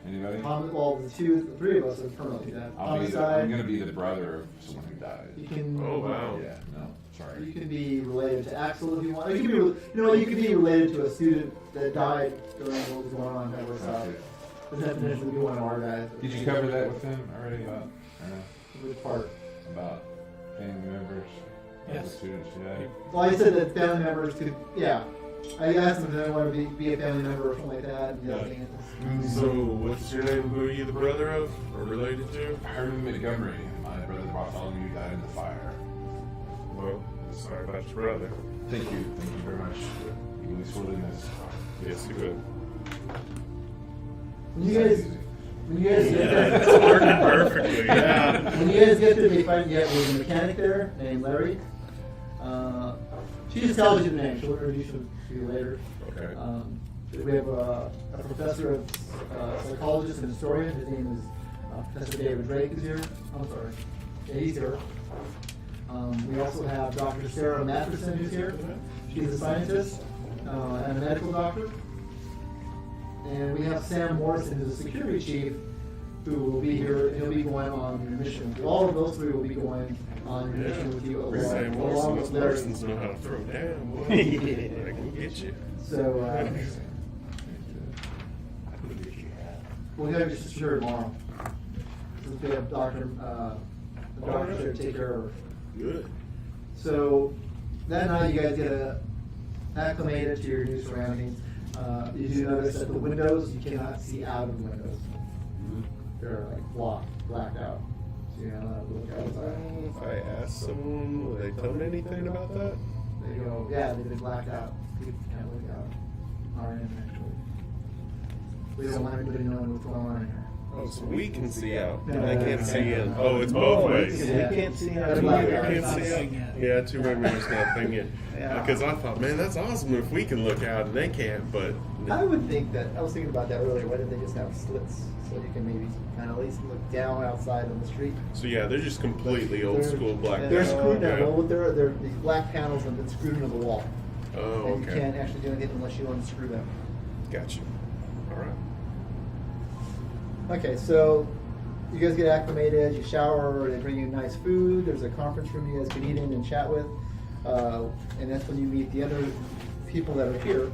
Anybody? Well, the 3 of us are permanently dead. I'm gonna be the brother of someone who died. You can. Oh wow. Yeah, no, sorry. You can be related to Axel if you want. You can be, you can be related to a student that died during what was going on that was doesn't have to necessarily be one of our guys. Did you cover that with him already about Which part? about family members of the Yes. students who died? Well, I said that family members could, yeah. I asked them if they want to be a family member or something like that. And the other thing is, So, what's your name? Who are you the brother of, or related to? Herman Montgomery, my brother Bartholomew, died in the fire. Well, sorry about your brother. Thank you very much. You sorted this. Yes, you would. when you guys get Yeah, there, it's working perfectly. Yeah. when you guys get there, they find there's a mechanic there named Larry. She just tells you the name. She'll introduce you to you later. Okay. We have a professor of psychologist and historian. His name is Professor David Drake is here. I'm sorry. Yeah, he's here. We also have Dr. Sarah Matheson who's here. She's a scientist and a medical doctor. And we have Sam Morrison, who's a security chief, who will be here. He'll be going on your mission. All of those 3 will be going on your mission with you Sam along with Morrison. Larry. Morrisons know how to throw down. Boy. I can get you. So we'll have your sister here tomorrow. Since we have the doctor here to take care of her. Good. So that night you guys get acclimated to your new surroundings. You do notice that the windows, you cannot see out of the windows. They're like blacked out. So you know how to look outside. If I ask someone, will they tell me anything about that? They go, yeah, they've been blacked out. People can't look out. Our end, actually. We don't want everybody knowing what's going on in here. Oh, so we can see out. No, They can't that's- see in. Oh, it's both ways. We Yeah. can't see Gotta out. black You out. can't see out. Yeah, two red mirrors kind of thing. Yeah. Because I thought, man, that's awesome if we can look out and they can't. But I would think that, I was thinking about that earlier, why didn't they just have slits so you can maybe kind of at least look down outside on the street? so yeah, they're just completely old school black. They're guys. screwed down, Yeah. well, these black panels have been screwed into the wall. Oh, And you okay. can't actually do anything unless you unscrew them. Gotcha. All right. Okay, so you guys get acclimated, you shower, they bring you nice food, there's a conference room you guys can eat in and chat with, and that's when you meet the other people that are here.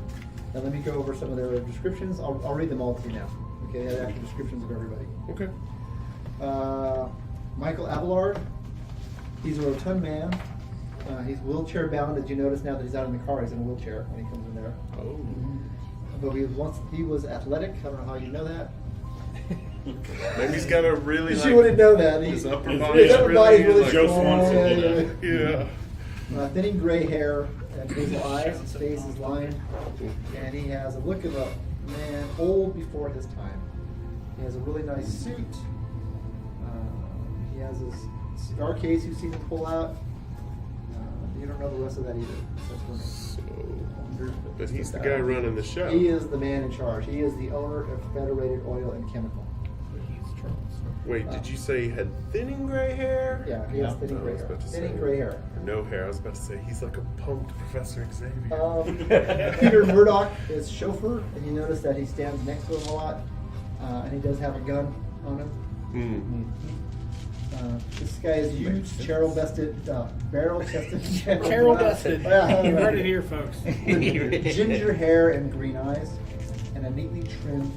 Now let me go over some of their descriptions. I'll read them all to you now. Okay, they have actual descriptions of everybody. Okay. Michael Abelard, he's a rotund man. He's wheelchair bound, as you notice now that he's out in the car, he's in a wheelchair when he comes in there. Oh. But he was athletic, I don't know how you know that. Maybe he's got a really. You wouldn't know that. His upper His body's upper body's really like, Joe strong. Swanson, Yeah. Thinning gray hair and hazel eyes. His face is lined, and he has a look of a man old before his time. He has a really nice suit. He has his cigar case you've seen him pull out. You don't know the rest of that either. That's what So, it- but he's the guy running the show. He is the man in charge. He is the owner of Federated Oil and Chemical. Wait, did you say he had thinning gray hair? Yeah, he has thinning I gray was hair. about to Thinning say- gray hair. Or no hair. I was about to say he's like a pumped Professor Xavier. Peter Murdoch is chauffeur, and you notice that he stands next to him a lot, and he does have a gun on him. This guy is huge, barrel-chested. Carol Dustin. Yeah. You heard it here, folks. Ginger hair and green eyes, and a neatly trimmed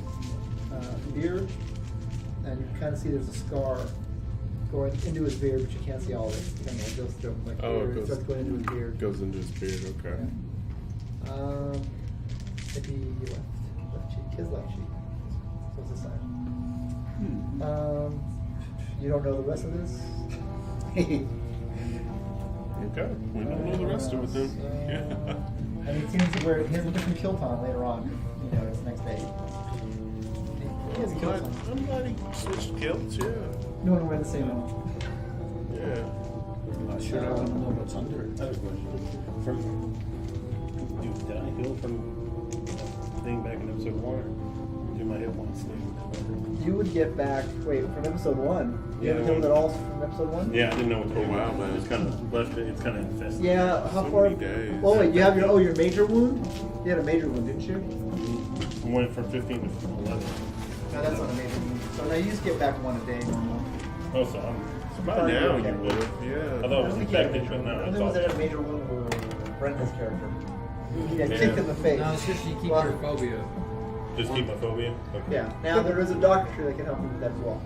beard. And you can kind of see there's a scar going into his beard, but you can't see all of it. It kind of goes through, like, Oh, it here, goes- starts going into his beard. Goes into his beard. Okay. Maybe left cheek, his left cheek. So it's this side. You don't know the rest of this? Okay. We don't know the rest of it then. And he seems to wear, he has a different kilt on later on, you know, it's next day. He has a kilt on. I'm glad he switched kilts. Yeah. No one wear the same one. Yeah. I sure don't want to know what's under it. I have a question. Did I heal from the thing back in episode 1? Or do my hit points stay? You would get back, wait, from episode 1? You Yeah, haven't killed it all from episode 1? Yeah, I didn't know what's going wow, on. man. It's kind of left. It's kind of infested. Yeah, how So far? many days. Oh wait, you have your major wound? You had a major wound, didn't you? I went from 15 to 11. No, that's not a major wound. So now you just get back 1 a day normal. Oh, so I'm. By now you would have. I Yeah. thought it was infected, but no, The it's only ones that all. had a major wound were Brenda's character. He got Yeah. kicked in the face. No, it's just you keep Well, your phobia. Just keep my phobia. Okay. Yeah. Now there is a doctor that can help you with that as well.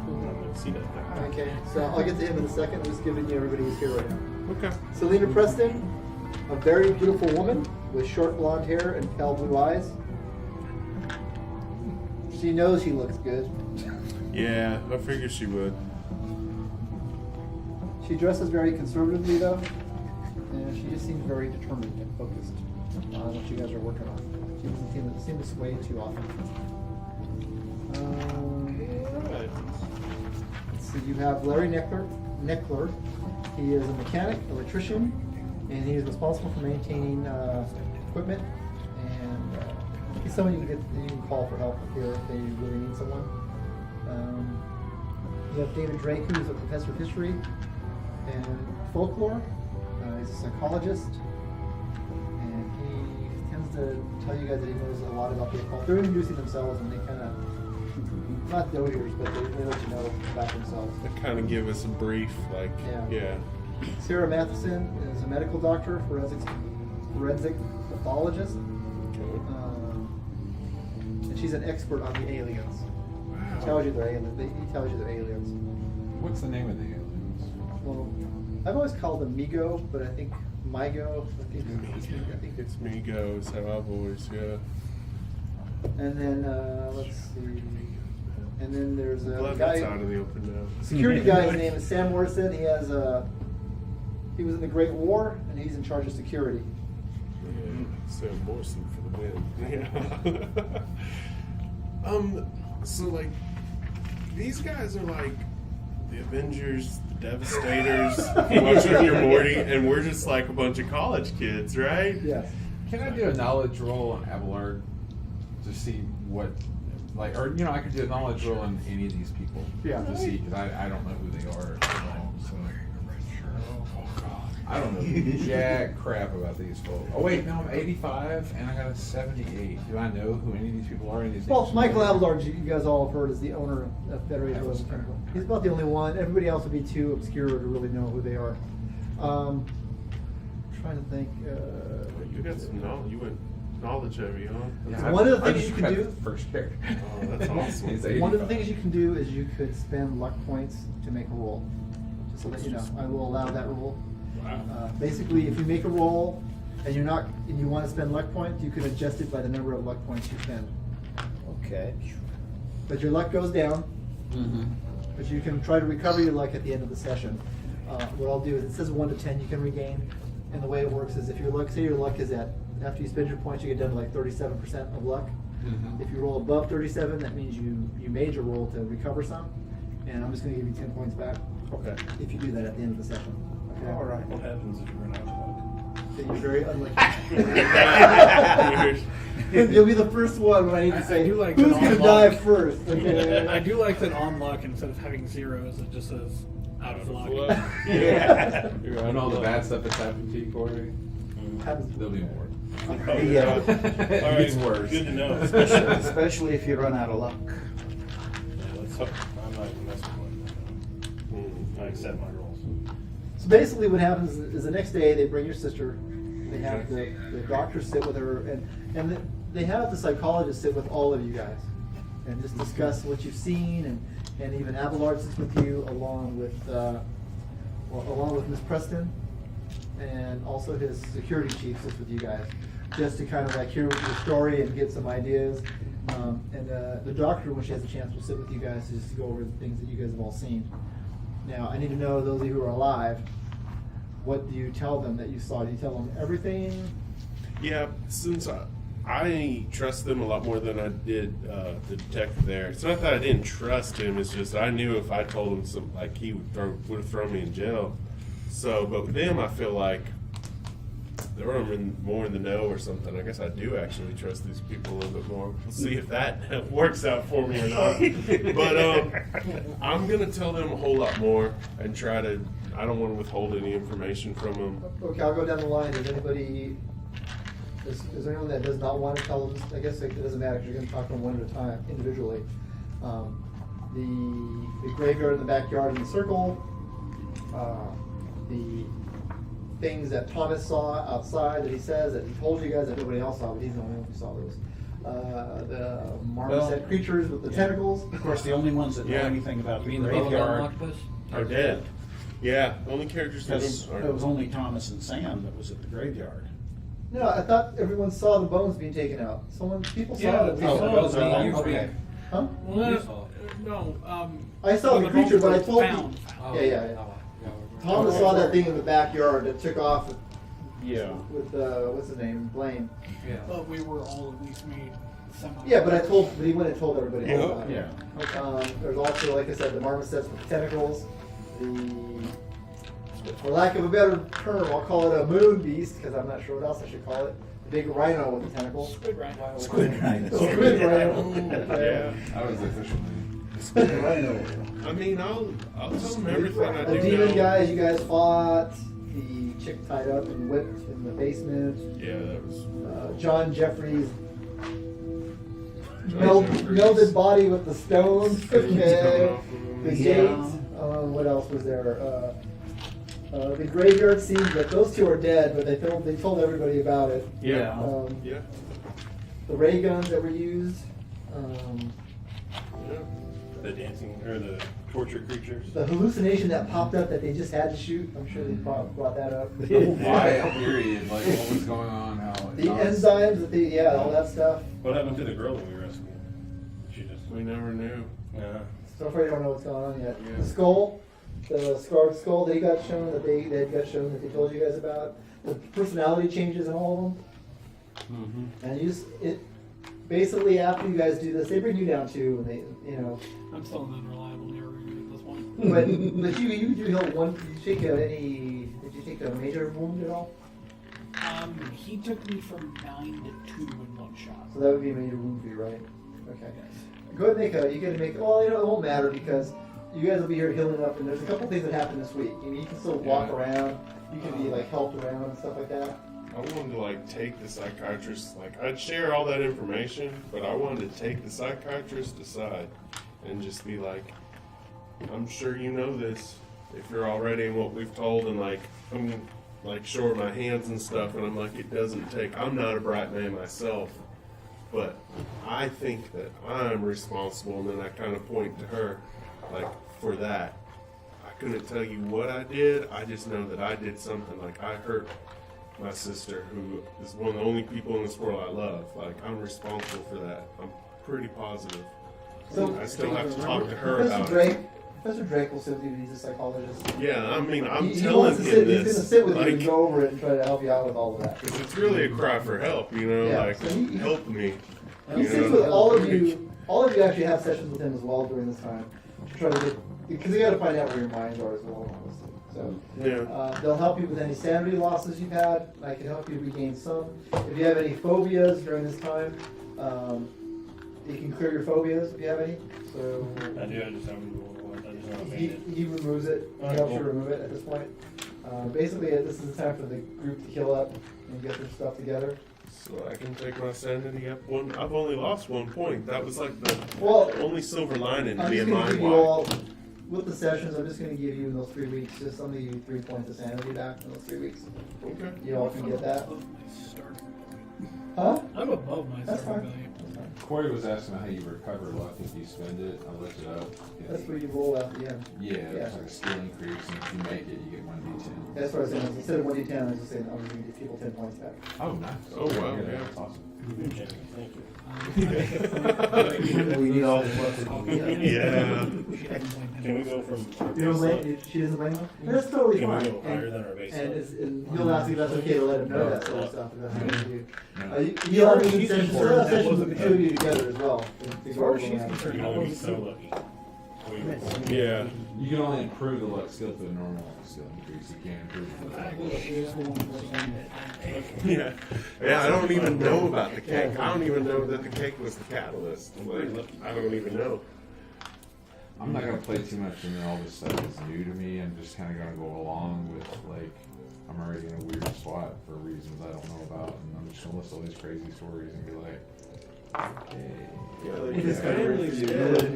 I'm gonna see that. Okay. So I'll get to him in a second. I'm just giving you everybody who's here right now. Okay. Selena Preston, a very beautiful woman with short blonde hair and pale blue eyes. She knows she looks good. Yeah, I figured she would. She dresses very conservatively though, and she just seems very determined and focused on what you guys are working on. She doesn't seem to sway too often. Alright. Let's see, you have Larry Neckler. He is a mechanic, electrician, and he is responsible for maintaining equipment. And he's someone you can call for help here if they really need someone. You have David Drake, who's a professor of history and folklore. He's a psychologist, and he tends to tell you guys that he knows a lot about the occult. They're introducing themselves, and they kind of, not doers, but they let you know about themselves. They kind of give us a brief, like, Yeah. Sarah Matheson is a medical doctor, forensic pathologist, Okay. and she's an expert on the aliens. He tells you they're aliens. He tells you they're aliens. What's the name of the aliens? Well, I've always called them Migo, but I think Migo. I think It's Migo is how I've always, yeah. And then let's see. And then there's a Glad that's out guy, of the open now. security guy. His name is Sam Morrison. He has He was in the Great War, and he's in charge of security. Yeah, Sam Morrison for the win. Yeah. So like, these guys are like the Avengers, the Devastators, Watch Rick and Morty, and we're just like a bunch of college kids, right? Yes. Can I do a knowledge roll on Abelard to see what, like, or you know, I could do a knowledge roll on any of these people. Yeah. To see, because I don't know who they are. So. Oh God, I don't know jack crap about these folks. Oh wait, no, I'm 85 and I got a 78. Do I know who any of these people are? Any of these Well, names? Michael Abelard, you guys all have heard, is the owner of Federated Road. He's about the only one. Everybody else would be too obscure to really know who they are. Trying to think. You got some knowledge. You went knowledge heavy, huh? Yeah, One of the I things just you can got do- the first pair. Oh, that's awesome. It's One of the 85. things you can do is you could spend luck points to make a roll. Just to let you know, I will allow that rule. Basically, if you make a roll and you want to spend luck points, you can adjust it by the number of luck points you spend. Okay. But your luck goes down. Mm-hmm. But you can try to recover your luck at the end of the session. What I'll do is, it says 1 to 10 you can regain, and the way it works is if your luck, say your luck is at, after you spend your points, you get down to like 37% of luck. Mhm. If you roll above 37, that means you made your roll to recover some, and I'm just going to give you 10 points back Okay. if you do that at the end of the session. Okay? All right. What happens if you run out of luck? So you're very Weird. unlucky. You'll be the first one when I need to say, I do like who's that going to on die luck. first? Okay? I do like that on luck, instead of having zeros, it just says out of luck. Yeah. And all the bad stuff that's happened to you, Corey, Happens- there'll be more. Yeah. All It right, gets worse. good to know. Especially if you run out of luck. Yeah, let's hope I'm not even messing with it. I accept my roles. So basically what happens is the next day they bring your sister, they have the doctor sit with her, and they have the psychologist sit with all of you guys and just discuss what you've seen, and even Abelard sits with you along with Miss Preston, and also his security chief sits with you guys, just to kind of like hear your story and get some ideas. The doctor, when she has a chance, will sit with you guys just to go over the things that you guys have all seen. Now, I need to know, those of you who are alive, what do you tell them that you saw? Do you tell them everything? Yeah, since I trust them a lot more than I did the detective there. It's not that I didn't trust him. It's just I knew if I told him something, like he would have thrown me in jail. So, but with them, I feel like they're more in the know or something. I guess I do actually trust these people a little bit more. We'll see if that works out for me or not. But I'm gonna tell them a whole lot more and try to. I don't want to withhold any information from them. Okay, I'll go down the line. Is there anyone that does not want to tell them? I guess it doesn't matter because you're going to talk to them one at a time individually. The graveyard in the backyard in the circle, the things that Thomas saw outside that he says that he told you guys that nobody else saw, but he's the only one who saw those. The marmoset creatures with the tentacles. Of course, the only ones that know Yeah. anything about You the mean the bubblegum graveyard. octopus? Are dead. Yeah, the only characters that Because are. it was only Thomas and Sam that was at the graveyard. No, I thought everyone saw the bones being taken out. People saw Yeah, it. we saw that was it. me and you okay. speak. Huh? Well, You saw no, I saw when the creature, bones but I were told you. found. Oh, Yeah. Thomas saw that thing in the backyard that took off Yeah. with what's his name, Blaine. Yeah. But we were all at least made somehow. Yeah, but he went and told everybody. Yeah. About it. Yeah. There's also, like I said, the marmosets with the tentacles. For lack of a better term, I'll call it a moon beast because I'm not sure what else I should call it. The big rhino with the tentacles. Squid rhino. Squid rhino. Squid rhino. Yeah. That was the official name. Squid rhino. I mean, I'll tell them everything I The do demon know. guys you guys fought. The chick tied up and whipped in the basement. Yeah, that was. John Jeffries. John Jeffries. Melded body with the stone. Okay. The Yeah. gate. What else was there? The graveyard scene, but those two are dead, but they told everybody about it. Yeah. Yeah. The ray guns that were used. Yeah. The dancing or the torture creatures. The hallucination that popped up that they just had to shoot. I'm sure they brought that up. Why? Period. Like what was going on? How? The enzymes, all that stuff. What happened to the girl that we rescued? She just. We never knew. Yeah. So far you don't know what's going on yet. Yeah. The skull. the scarred skull that he got shown, that they got shown, that they told you guys about, the personality changes in all of them. And basically after you guys do this, they bring you down too, and they, I'm still an unreliable narrator at this point. but you do heal one. Did you take Did you take a major wound at all? He took me from 9 to 2 in one shot. So that would be a major wound for you, right? Okay. Go ahead and you gotta make, well, it won't matter because you guys will be here healing up, and there's a couple things that happen this week. You can still walk around, you can be helped around and stuff like that. I wanted to take the psychiatrist, I'd share all that information, but I wanted to take the psychiatrist aside and just be like, I'm sure you know this, if you're already in what we've told, and I'm short my hands and stuff, and I'm it doesn't take, I'm not a bright man myself, but I think that I'm responsible, and then I kind of point to her, for that. I couldn't tell you what I did, I just know that I did something, I hurt my sister, who is one of the only people in this world I love. I'm responsible for that. I'm pretty positive. So I still have to talk to her about it. Professor Drake will sit with you. He's a psychologist. Yeah, I'm He telling wants to him sit, this. He's going to sit with you and go over it and try to help you out with all of that. Because it's really a cry for help, Yeah, so help me. He sits with all of you. All of you actually have sessions with him as well during this time to try to because you got to find out where your minds are as well. Honestly. So they'll help you with any sanity losses you've had. I can help you regain some. If you have any phobias during this time, you can clear your phobias if you have any. So I do. I just haven't he removes it. He helps you remove it at this point. Basically, this is the time for the group to heal up and get their stuff together. So I can take my sanity up one. I've only lost 1 point. That was the only silver lining to I'm be just in going my to give you life. all, with the sessions, I'm just going to give you in those 3 weeks, I'm going to give you 3 points of sanity back in those 3 weeks. Okay. You all can get that. Above my starting value. Huh? I'm above my That's starting fine. value. Corey was asking how you recover luck if you spend it. I looked it up. That's where you roll out the end. Yeah, it's like a skill increase, and if you make it, you get 1d10. That's what I was saying. Instead of 1d10, I was just saying I'm going to give people 10 points back. Oh, nice. Oh, wow, yeah. That's awesome. Thank you. We need all the Yeah. Can we go from? You don't blame, she doesn't blame them? That's totally Can we fine. go higher than our base? And level? you'll ask if that's okay to let him know that sort of stuff. If that's what you do. No. You'll have a good session, so that session will be two of you together as well. As far as she's concerned, You're I gonna be was so lucky. Yeah. You can only improve the luck skill to a normal skill increase. You can't improve the Yeah. Yeah, I don't even know about the cake. I don't even know that the cake was the catalyst. I don't even know. I'm not gonna play too much, and then all this stuff is new to me. I'm just kind of gonna go along with I'm already in a weird spot for reasons I don't know about, and I'm just gonna listen to all these crazy stories and be like, okay. It's kind of weird for you.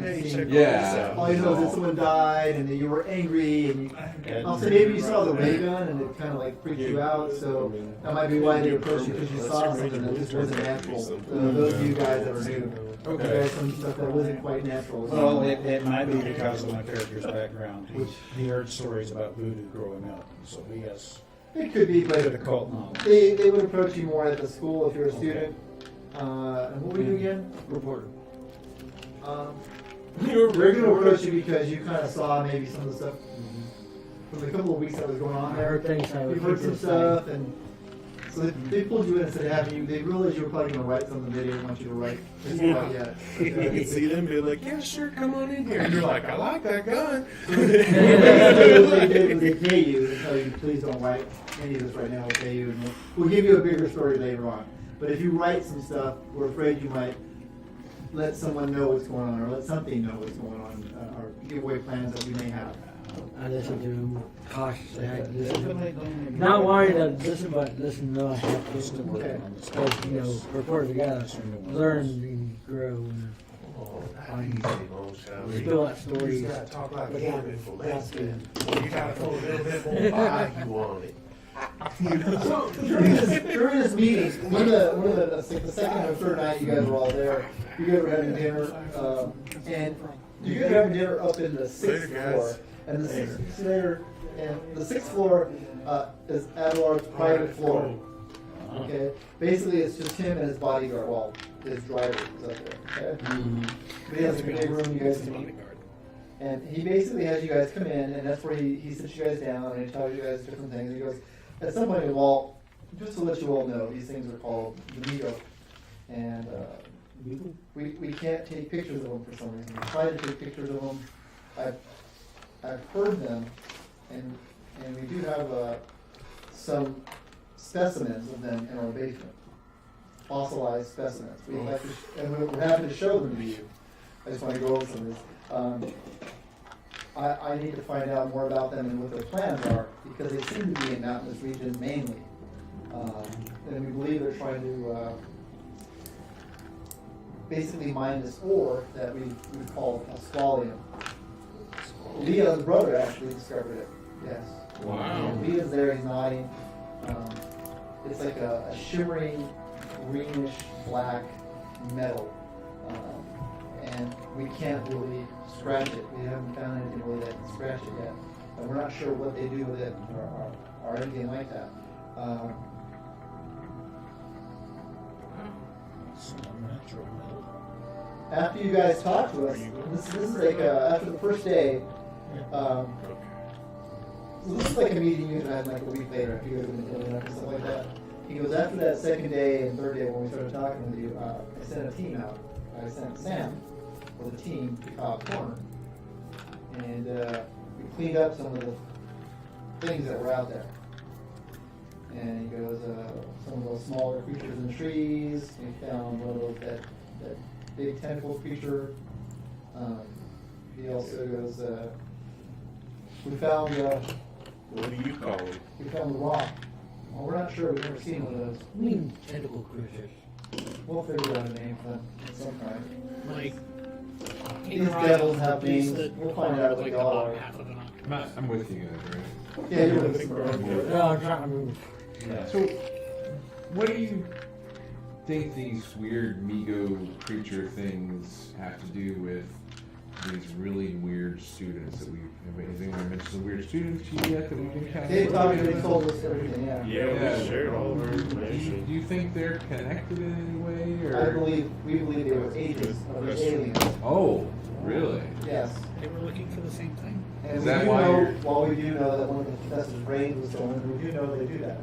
Hey, check Yeah. this out. All you know is that someone died and that you were angry and I'll say maybe you saw the ray gun and it kind of freaked you out, so that might be why they approached you, because you saw something that just wasn't natural. Those of you guys that were new. Okay. There was some stuff that wasn't quite natural. Well, it might be because of my character's background. He heard stories about voodoo growing up, so he has It could be, a bit of but occult knowledge. they would approach you more at the school if you're a student. And what were you again? Reporter. They're going to approach you because you kind of saw maybe some of the stuff from the couple of weeks that was going on I there. heard things I You would heard some say. stuff, and so they pulled you in and said, have you, they realized you were probably going to write something they didn't want you to write just quite yet. You can see them be like, yeah, sure, come on in here. And you're like, I like that gun. And what they did was they pay you and tell you, please don't write any of this right now, we'll pay you, and we'll give you a bigger story later on. But if you write some stuff, we're afraid you might let someone know what's going on, or let something know what's going on, or give away plans that we may have. I listened to him cautiously. I listened to him. Not wanting to listen, but listen, no, I have to listen. Okay. Because, reporters, we gotta learn and grow and spill out stories. You gotta talk like a woman for lesbian. You gotta throw a little bit more value on it. So during this meeting, the second and third night you guys were all there, you guys were having dinner, and you guys were having dinner up in the sixth floor, and the sixth floor is Adelar's private floor. Okay, basically it's just him and his bodyguard. Well, his driver is up there. Okay, but he has a big room you guys can meet. And he basically has you guys come in, and that's where he sits you guys down, and he tells you guys different things. And he goes, at some point, well, just to let you all know, these things are called the Migo. And we can't take pictures of them for some reason. We try to take pictures of them. I've heard them, and we do have some specimens of them in our basement, fossilized specimens. We're happy to show them to you. I just want to go over some of this. I need to find out more about them and what their plans are, because they seem to be in mountainous regions mainly. And we believe they're trying to basically mine this ore that we call Asqualium. Leah's brother actually discovered it, yes. Wow. And Leah's there, he's nodding. It's like a shimmering, greenish, black metal. And we can't really scratch it. We haven't found anything really that can scratch it yet. And we're not sure what they do with it or anything like that. After you guys talk to us, this is like after the first day, this is like a meeting you had like a week later if you guys have been filling up and stuff like that. He goes, after that second day and third day when we started talking with you, I sent a team out. I sent Sam with a team to Cobb Corner. And we cleaned up some of the things that were out there. And he goes, some of those smaller creatures in the trees. We found one of those, that big tentacle creature. He also goes, we found, What do you call them? we found the rock. Well, we're not sure, we've never seen one of those. Mean tentacle creatures. We'll figure out a name for them of some kind. Like, These devils have names. We'll find out what they all are. half of an octopus. I'm with you guys, right? Yeah, you're with us. Yeah, I'm trying to move. So, what do you think these weird Migo creature things have to do with these really weird students that has anyone mentioned some weird students to you yet that we've encountered? They told us everything, yeah. Yeah, we shared all of our information. Do you think they're connected in any way, or? We believe they were agents of the aliens. Oh, really? Yes. They were looking for the same thing. And Is we that do why know, you're- while we do know that one of the professor's brains was stolen, we do know they do that.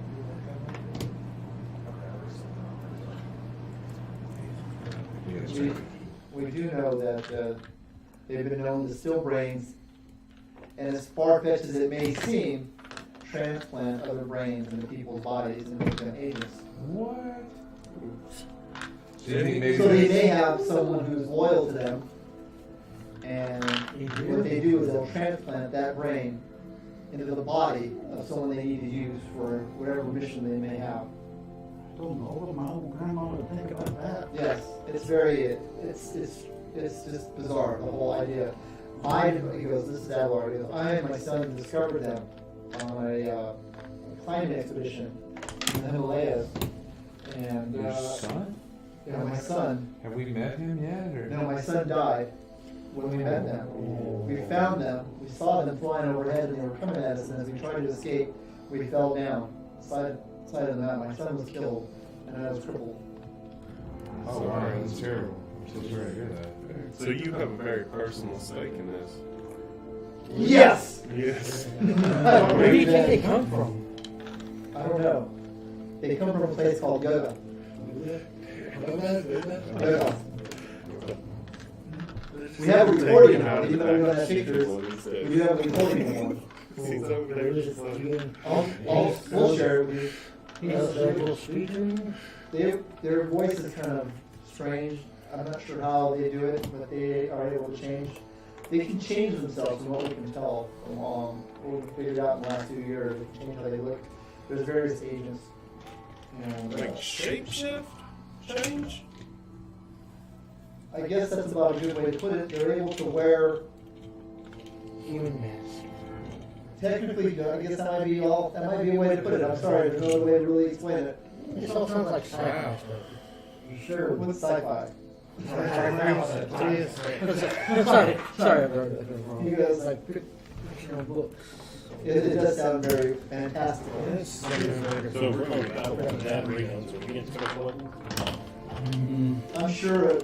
Yeah, that's We, right. we do know that they've been known to steal brains, and as far-fetched as it may seem, transplant other brains into people's bodies and make them agents. What? Do you think maybe So they that's- may have someone who's loyal to them, and what they do is they'll transplant that brain into the body of someone they need to use for whatever mission they may have. I don't know what my old grandma would think about that. Yes, it's very, it's just bizarre, the whole idea. He goes, this is Adler, he goes, I and my son discovered them on a climbing expedition in the Himalayas. And, Your son? yeah, my son, Have we met him yet, or? no, my son died when we met them. We found them, we saw them flying overhead and they were coming at us, and as we tried to escape, we fell down. Side of the mountain. My son was killed, and I was crippled. Oh, wow, that's terrible. I'm so sorry to hear that. So you have a very personal stake in this. Yes! Yes. Where do you think they come from? I don't know. They come from a place called Yoga. Yoga. We have a recording of it, even though we don't have pictures. We do have a recording of one. He's over there. just like- We'll share it with you. Their little speaker? Their voice is kind of strange. I'm not sure how they do it, but they are able to change. They can change themselves from what we can tell from what we figured out in the last 2 years. They can change how they look. There's various agents. And, Like shapeshift? Change? I guess that's about a good way to put it. They're able to wear, Human mask. technically, I guess that might be a way to put it. I'm sorry, there's no other way to really explain it. This all sounds like sci-fi stuff. You sure? What's sci-fi? Sorry, I've heard that wrong. You guys, Like fictional books. it does sound very fantastical. So we're going to battle with that reasons. Are we going to start building? I'm sure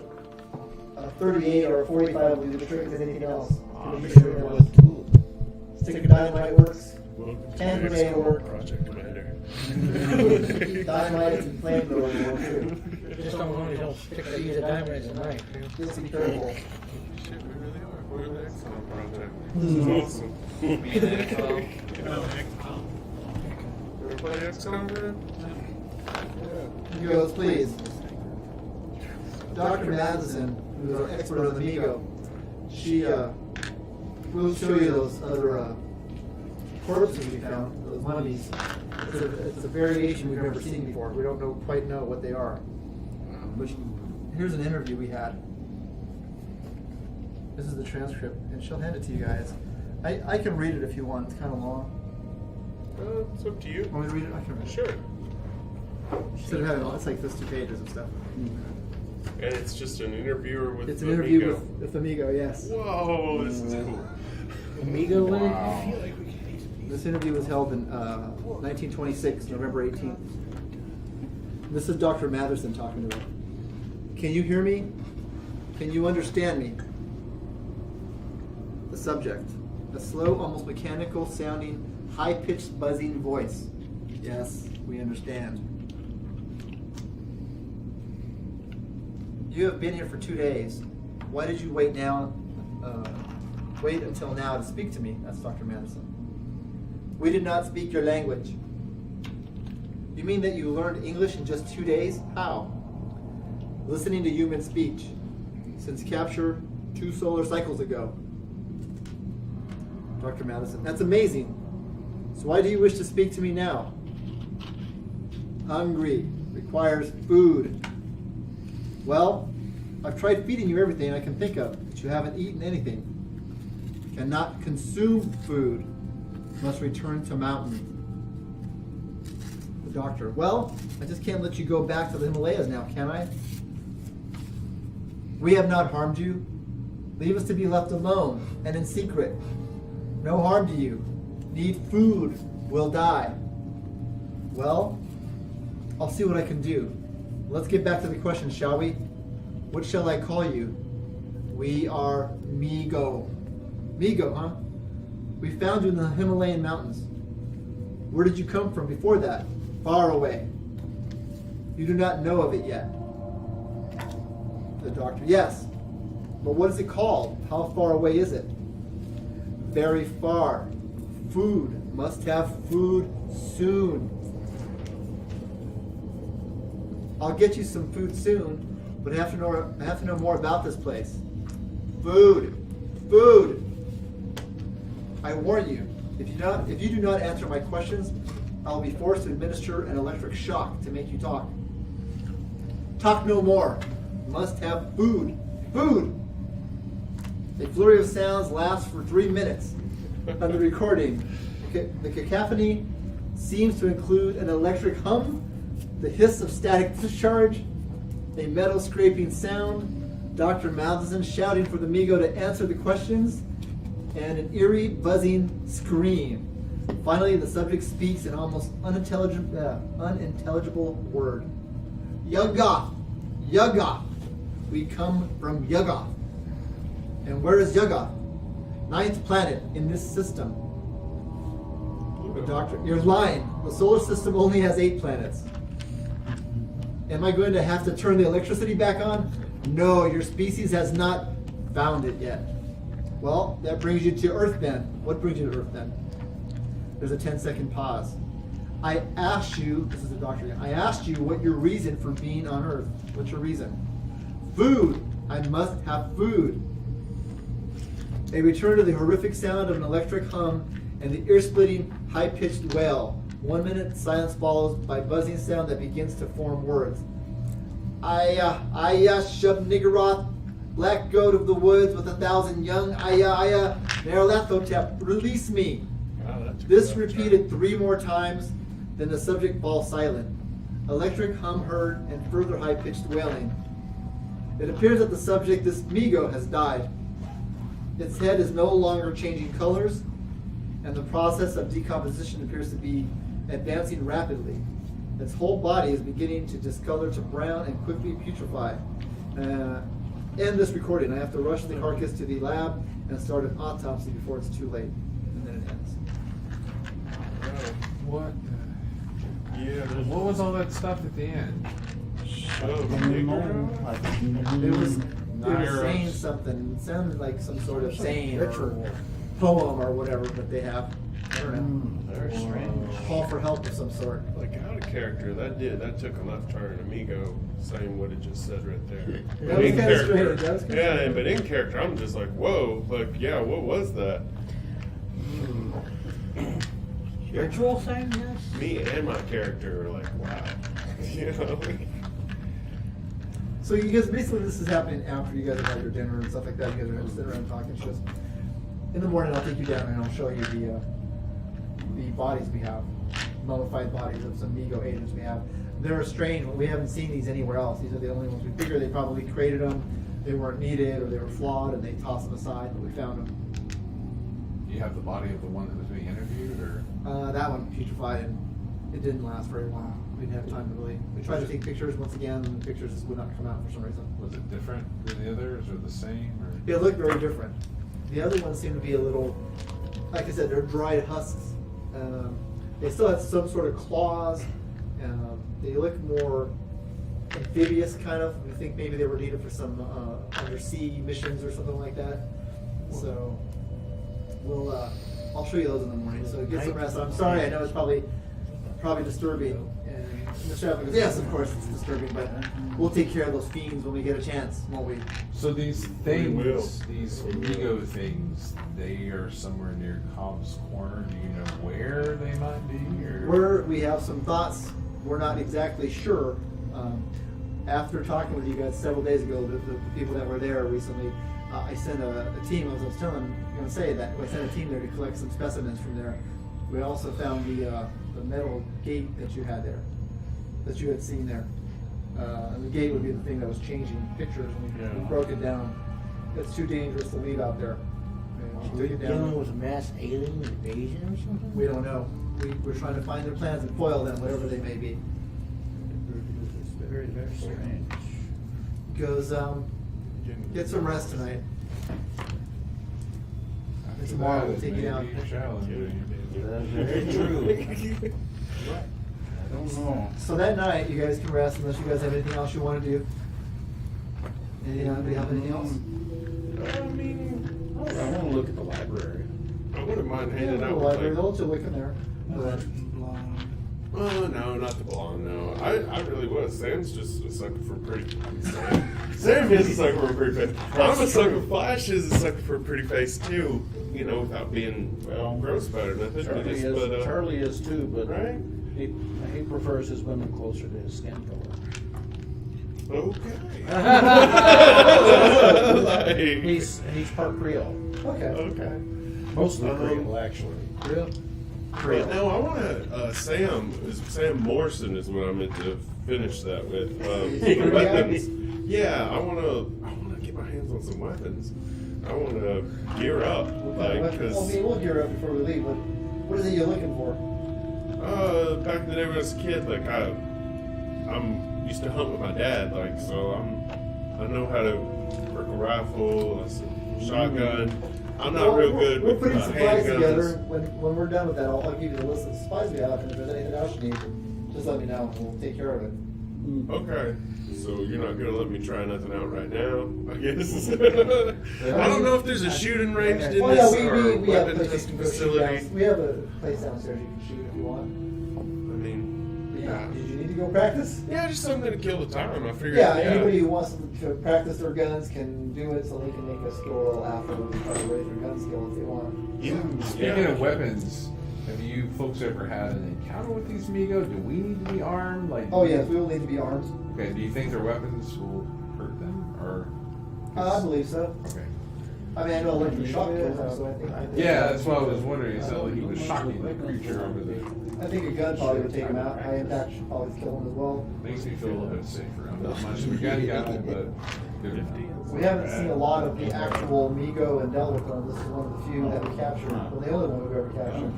a 38 or a 45 will do the trick as anything else. I'm sure it was cool. Stick of dynamite works. Hand It's grenade called work. Project Commander. Dynamite and flamethrower work too. Just don't stick a piece of dynamite at night. Just be careful. Shit, we really are. We're the XCOM project. Mhm. This is awesome. Be the XL. Ever play XCOM, man? He goes, please. Dr. Madison, who's an expert on the Migo, she will show you those other corpses we found, those mummies. It's a variation we've never seen before. We don't quite know what they are. But here's an interview we had. This is the transcript, and she'll hand it to you guys. I can read it if you want. It's kind of long. It's up to you. Want me to read it? I can read it. Sure. Instead of having all, it's like this 2 pages of stuff. And it's just an interviewer with It's the an interview Amigo. with Amigo, yes. Whoa, this is cool. Amigo with it? Wow. This interview was held in 1926, November 18th. This is Dr. Matherson talking to her. Can you hear me? Can you understand me? The subject. A slow, almost mechanical sounding, high-pitched buzzing voice. Yes, we understand. You have been here for 2 days. Why did you wait until now to speak to me? That's Dr. Madison. We did not speak your language. You mean that you learned English in just 2 days? How? Listening to human speech. Since capture 2 solar cycles ago. Dr. Madison. That's amazing. So why do you wish to speak to me now? Hungry. Requires food. Well, I've tried feeding you everything I can think of, but you haven't eaten anything. Cannot consume food. Must return to mountain. The doctor. Well, I just can't let you go back to the Himalayas now, can I? We have not harmed you. Leave us to be left alone and in secret. No harm to you. Need food. Will die. Well, I'll see what I can do. Let's get back to the question, shall we? What shall I call you? We are Migo. Migo, huh? We found you in the Himalayan mountains. Where did you come from before that? Far away. You do not know of it yet. The doctor. Yes. But what is it called? How far away is it? Very far. Food. Must have food soon. I'll get you some food soon, but I have to know more about this place. Food. Food. I warn you, if you do not answer my questions, I will be forced to administer an electric shock to make you talk. Talk no more. Must have food. Food. A flurry of sounds lasts for 3 minutes. On the recording, the cacophony seems to include an electric hum, the hiss of static discharge, a metal scraping sound, Dr. Malthus shouting for the Migo to answer the questions, and an eerie buzzing scream. Finally, the subject speaks an almost unintelligible word. Yuggoth! Yuggoth! We come from Yuggoth. And where is Yuggoth? 9th planet in this system. Doctor, you're lying. The solar system only has 8 planets. Am I going to have to turn the electricity back on? No, your species has not found it yet. Well, that brings you to Earth then. What brings you to Earth then? There's a 10-second pause. I asked you, this is the doctor again, I asked you what your reason for being on Earth. What's your reason? Food. I must have food. A return to the horrific sound of an electric hum and the ear-splitting, high-pitched wail. 1 minute silence follows by buzzing sound that begins to form words. Aya, Shub Niggeroth, black goat of the woods with 1,000 young. Aya, Neralathotep, release me. Wow, that took This a long repeated time. 3 more times, then the subject falls silent. Electric hum heard and further high-pitched wailing. It appears that the subject, this Migo, has died. Its head is no longer changing colors, and the process of decomposition appears to be advancing rapidly. Its whole body is beginning to discolor to brown and quickly putrefy. End this recording. I have to rush the carcass to the lab and start an autopsy before it's too late, and then it ends. What? Yeah. What was all that stuff at the end? It was saying something. It sounded like some sort of saying or poem or whatever that they have. I don't know. Very strange. Call for help of some sort. Like out of character, that took a left turn. Amigo saying what it just said right there. That was kinda strange. That was kinda Yeah, strange. but in character, I'm just like, whoa, like, yeah, what was that? Ritual thing, yes? Me and my character are like, wow. You know? So you guys, basically this is happening after you guys have had your dinner and stuff like that. You guys are sitting around talking. Just in the morning, I'll take you down and I'll show you the bodies we have, mummified bodies of some Migo agents we have. They're strange. We haven't seen these anywhere else. These are the only ones we figure they probably created them. They weren't needed or they were flawed and they tossed them aside, but we found them. You have the body of the one that was being interviewed, or? That one putrefied and it didn't last very long. We didn't have time to really. We tried to take pictures once again, and the pictures just would not come out for some reason. Was it different than the others, or the same, or? It looked very different. The other ones seem to be a little, like I said, they're dried husks. They still have some sort of claws. They look more amphibious, kind of. We think maybe they were needed for some undersea missions or something like that. So we'll. I'll show you those in the morning. So get some rest. I'm sorry. I know it's probably disturbing. And Mr. Evans goes, yes, of course it's disturbing, but we'll take care of those fiends when we get a chance, won't we? So these We will. things, these Migo things, they are somewhere near Cobb's Corner. Do you know where they might be? Or? We have some thoughts. We're not exactly sure. After talking with you guys several days ago, the people that were there recently, I sent a team. As I was going to say that I sent a team there to collect some specimens from there. We also found the metal gate that you had there, that you had seen there. And the gate would be the thing that was changing pictures, and we broke it down. It's too dangerous to leave out there. Are We we took it dealing down. with a mass alien invasion or something? We don't know. We're trying to find their plans and foil them, whatever they may be. It's very, very strange. Goes, get some rest tonight. After tomorrow that, we'll it take you may down. be challenging. Very true. I don't know. So that night, you guys can rest unless you guys have anything else you want to do. Anybody have anything else? I mean, I want to look at the library. I wouldn't mind Yeah, hanging the out library. with They'll let you look in there. But Oh, no, not the blonde, no. I really was. Sam's just a sucker for pretty. Sam is a sucker for a pretty face. I'm a sucker. Flash is a sucker for a pretty face, too. You know, without being, well, gross about it. Nothing. Charlie is too, but Right? he prefers his women closer to his skin color. Okay. Like- He's part Creole, okay. Okay. mostly Creole actually. Real. Well, no, I want to. Sam Morrison is what I meant to finish that with. Yeah. Weapons. Yeah, I want to get my hands on some weapons. I want to gear up, We'll gear up before we leave. But what is it you're looking for? back in the day when I was a kid, like I'm used to hunt with my dad, like so I know how to work a rifle, a shotgun. I'm not real good We're with putting supplies handguns. together. When we're done with that, I'll give you the list of supplies we have, and if there's anything else you need, just let me know, and we'll take care of it. Okay, so you're not gonna let me try nothing out right now, I guess. I don't know if there's a shooting range in Oh yeah, this or we have weapon places testing you can go shoot facility. down. We have a place downstairs you can shoot if you want. I mean, yeah. Did you need to go practice? Yeah, just something to kill the time. I figured. Yeah, anybody who wants to practice their guns can do it, so they can make a skill roll afterwards and try to raise their gun skill if they want. Yeah. Speaking of weapons, have you folks ever had an encounter with these Migo? Do we need to be armed? Like, Oh yes, we will need to be armed. Okay, do you think their weapons will hurt them, or? I believe so. Okay. I mean, I know electric shock kills them, so I think. Yeah, that's what I was wondering. It sounded like he was shocking the creature over the. I think a gun probably would take him out. I impact should probably kill him as well. Makes me feel a little bit safer. I'm not much of a gun guy, but. We haven't seen a lot of the actual Migo and dealt with them. This is one of the few that we captured. Well, the only one we've ever captured,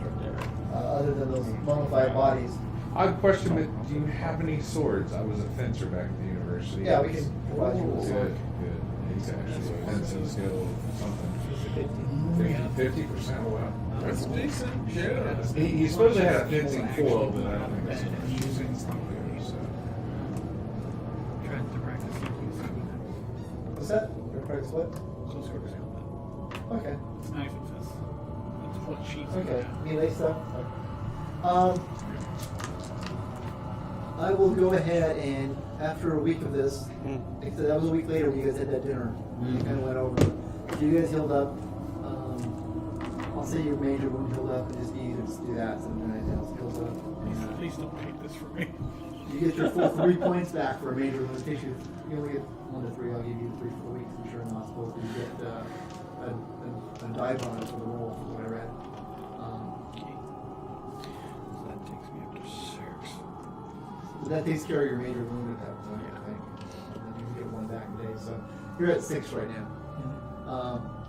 other than those mummified bodies. Odd question, but do you have any swords? I was a fencer back at the university. Yeah, we can provide you with a Good, sword. good. He's actually Cisco something. 50%. Oh, wow. That's decent. Yeah. He's supposed to have a fencing foil, but I don't think that's what he's using. It's not there, so. Trying to practice using What's that? Your practice what? close quarters combat. Okay. Knife and fist. That's what she's Okay. about. Melee stuff. I will go ahead and after a week of this, except that was a week later when you guys had that dinner. You kind of went over. So you guys healed up. I'll say your major wound healed up, and just be easier to just do that. So anything else heals up. Please don't take this from me. You get your full 3 points back for a major wound. It takes you only get 1 to 3. I'll give you 3 for weeks. I'm sure in the hospital you get a die bonus for the roll, from what I read. So that takes me up to 6. So that takes care of your major wound at that point, I think. And then you can get 1 back a day. So you're at 6 right now.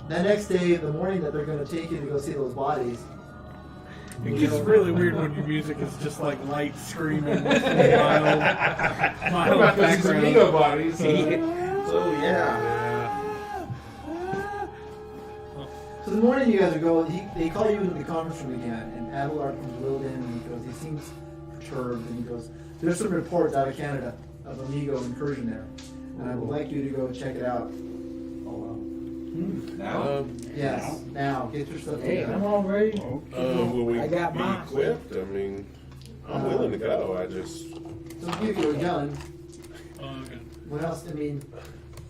That next day, the morning that they're going to take you to go see those bodies. It gets really weird when your music is just like light screaming, mild What about those background. amigo bodies? So yeah. So the morning you guys are going, they call you into the conference room again, and Abelard comes wheeled in, and he goes, he seems perturbed, and he goes, there's some reports out of Canada of amigo incursion there, and I would like you to go check it out. Now? Yes, now, get your stuff Hey, I'm together. all ready. Will we I got be mine. equipped? I mean, I'm willing to go. I just. So give you a gun. Okay. What else? I mean,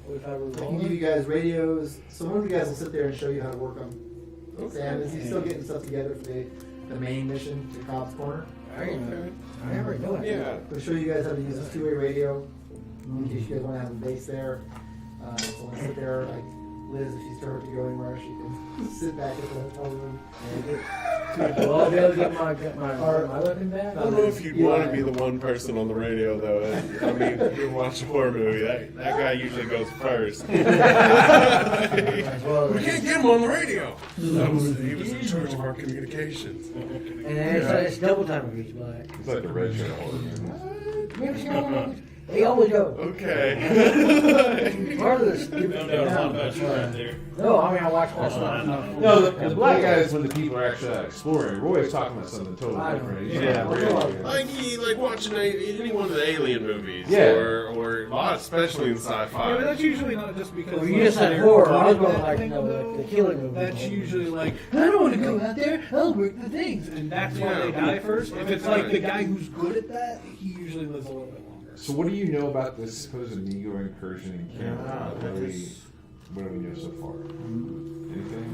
If I I can give roll. you guys radios. So one of you guys will sit there and show you how to work them. Sam, is he still getting stuff together for the main mission, the Cobb's Corner? I already know it. Yeah. We'll show you guys how to use this two-way radio in case you guys want to have a base there. So when I sit there, like Liz, if you start to go anywhere, she can sit back at the hotel room. Well, I'll be able to get my weapon back. I don't know if you'd want to be the one person on the radio, though. I mean, if you watch a horror movie, that guy usually goes first. We can't get him on the radio. He was in charge of our communications. And it's double time if he's black. It's like the red shirt horror movie. They always go. Okay. Part of this stupid. Found out a lot about you right there. No, I mean I watch all stuff. No, the black guy is when the people are actually exploring. Roy's talking about something totally different. He's Yeah, not really- like watching any one of the alien movies, Yeah. or a lot, especially in Yeah, but sci-fi. that's usually not just because. Well, you just said horror. I was going like Think of the killing movie. That's usually like, I don't want to go out there, I'll work the things. And that's why they die first. If it's like the guy who's good at that, he usually lives a little bit longer. So what do you know about this supposed amigo incursion in Canada? What do we know so far? Anything?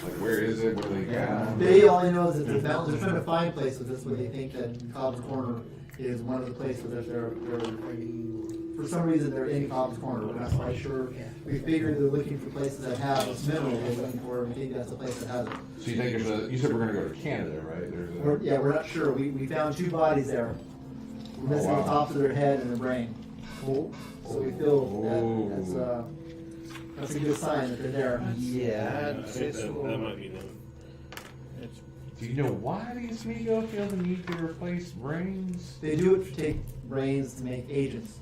Like where is it? What do they got? They all know is that they're trying to find places. That's what they think that Cobb's Corner is one of the places that they're for some reason they're in Cobb's Corner. We're not quite sure. We figured they're looking for places that have this mineral they're looking for, and we think that's the place that has it. So you think you said we're going to go to Canada, right? We're not sure. We found 2 bodies there. We're missing the tops of their head and their brain. So we feel that that's a good sign that they're there. Yeah, I think that might be them. Do you know why these amigo feel the need to replace brains? They do it to take brains to make agents.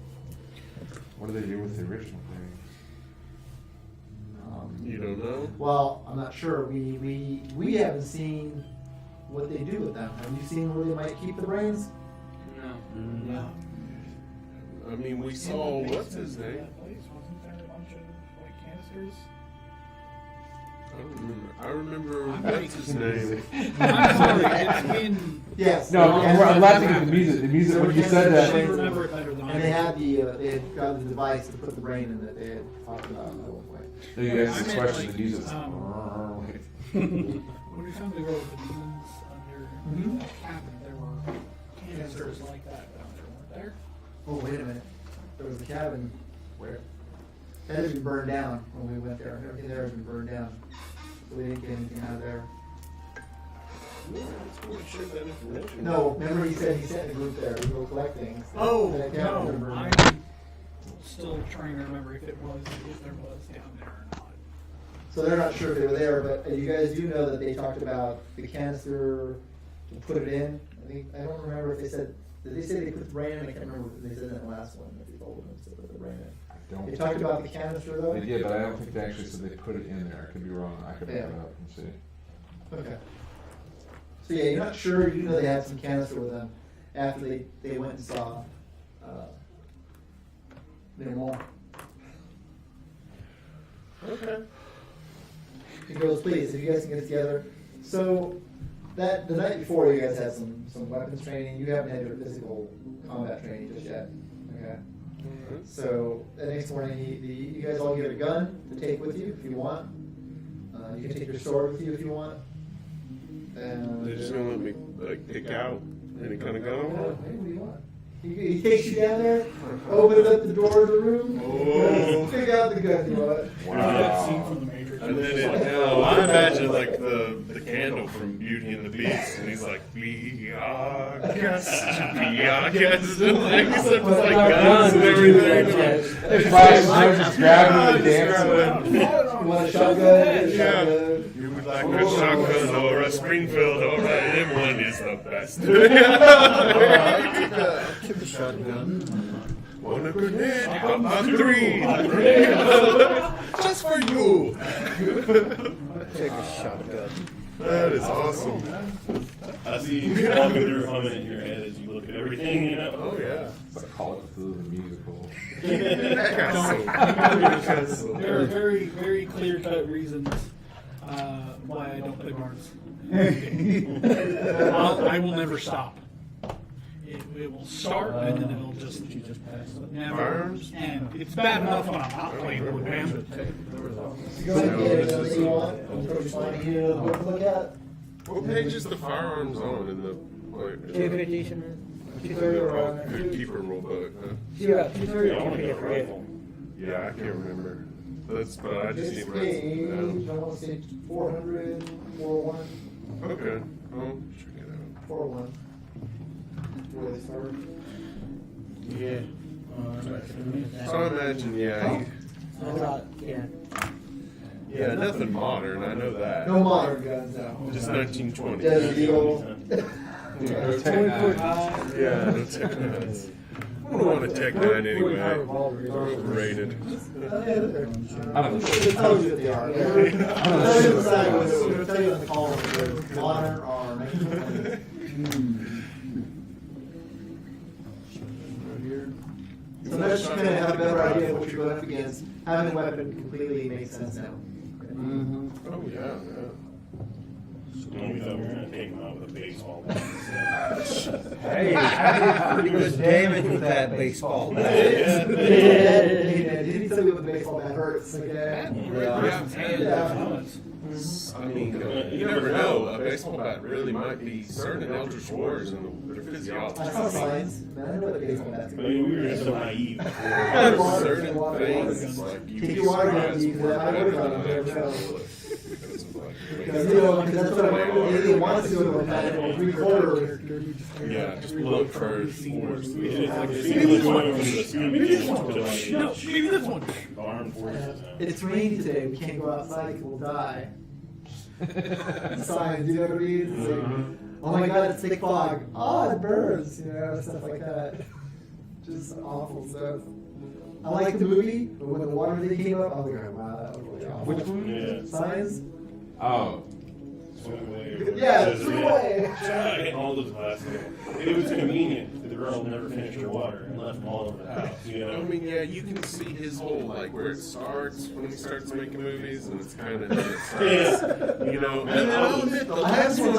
What do they do with the original brains? You don't know? Well, I'm not sure. We haven't seen what they do with them. Have you seen where they might keep the brains? No. No. I mean, we saw what's his name. That place, wasn't there a bunch of like canisters? I remember what's his name. I'm sorry, it's in. Yes. No, I'm laughing at the music. The music when you said I that. remember it better than I And do. they had got the device to put the brain in that they had talked about at one point. So you asked I this meant, question. like, The music's. When we found the girl with the demons under that cabin, there were canisters like that down there, weren't there? Oh, wait a minute. There was a cabin where that had been burned down when we went there. Everything there had been burned down. So we didn't get anything out of there. No, remember he said he sent a group there to go collect things. Oh, That cabin had been no, burned down. I'm still trying to remember if there was down there or not. So they're not sure if they were there, but you guys do know that they talked about the canister to put it in. I don't remember if they said, did they say they put the brain in? I can't remember if they said that last one, if they told them to put the brain in. don't. They talked about the canister though? They did, but I don't think they actually said they put it in there. I could be wrong. I could look it Yeah. up and see. Okay. So yeah, you're not sure, you know they had some canister with them after they went and saw, their mall. Okay. He goes, please, if you guys can get it together. So, the night before you guys had some weapons training, you haven't had your physical combat training just yet, okay? So, the next morning, you guys all get a gun to take with you if you want. You can take your sword with you if you want. And They're just gonna let me like pick out any kind of gun I want. Hey, what do you want? He takes you down there, opens up the door of the room, Oh. pick out the gun you want. That scene from The Matrix. And then I imagine like the candle from Beauty and the Beast, and he's like, Biagas, Biagas, and like he said, like guns and everything. I just grabbing the damn You want a shotgun? Get a Yeah. shotgun. You would like a shotgun or a Springfield, alright, them one is the best. Took a shotgun. Want a grenade? How about 3? Just for you. Take a shotgun. That is awesome. I see you walking through humming in your head as you look at everything, you know? Oh yeah. It's like Call of Cthulhu the musical. There are very, very clear-cut reasons why I don't play Barnes. I will never stop. It will start and then it'll just never. Firearms? And it's bad enough when I'm not playing wood, man. Go ahead and get anything you want. Approach mine, you need a book to look at. What page is the firearms on in the like? 250, 230 or around there. Good keeper rule book. Huh? See about 230 I or want to get a 250. rifle. Yeah, I can't remember. That's but I just This need page, to I want to say 400, 401, Okay. Oh, check it out. 401. Where they start. So I imagine, yeah, yeah, nothing modern. I know that. No modern guns, no. Just 1920. Desert Eagle. No Tech 9. Yeah, no Tech 9s. I don't want a Tech 9 anyway. They're overrated. I don't know. It tells you what they are. I'm not even deciding whether we're going to tell you in the call if they're modern or 1920s. So now that you kind of have a better idea of what you're going up against, having a weapon completely makes sense now. Oh yeah, yeah. We thought we were going to take him out with a baseball bat. Hey, he was damaged with that baseball bat. Did he tell you what the baseball bat hurts? Like that? Yeah. I mean, you never know. A baseball bat really might be certain Eldritch Wars and their physiology. I saw signs. Man, I know what a baseball bat's I going mean, we were just so naive. Certain things like you Take can your water gun, use use for that. I would have better done it. because of, like, Because, that's what I really want to do with that 3/4. yeah, just look for It's like the scene was going from the skirmish to like No, maybe this one. the armed forces. It's rainy today. We can't go outside because we'll die. Signs, you know what I mean? It's like, oh my god, it's thick fog. Oh, it burns. You know, stuff like that. Just awful stuff. I like the movie, but when the water thing came up, I was like, wow, that was really awful. Which one? Yeah. Signs? Oh. Swing away. Yeah, swing away. Getting all those glasses. It was convenient that the girl never finished her water and left them all over the house. You I know. mean, yeah, you can see his whole, like, where it starts when he starts making movies, and it's kind of how it starts, you know. And then I'll admit, the last one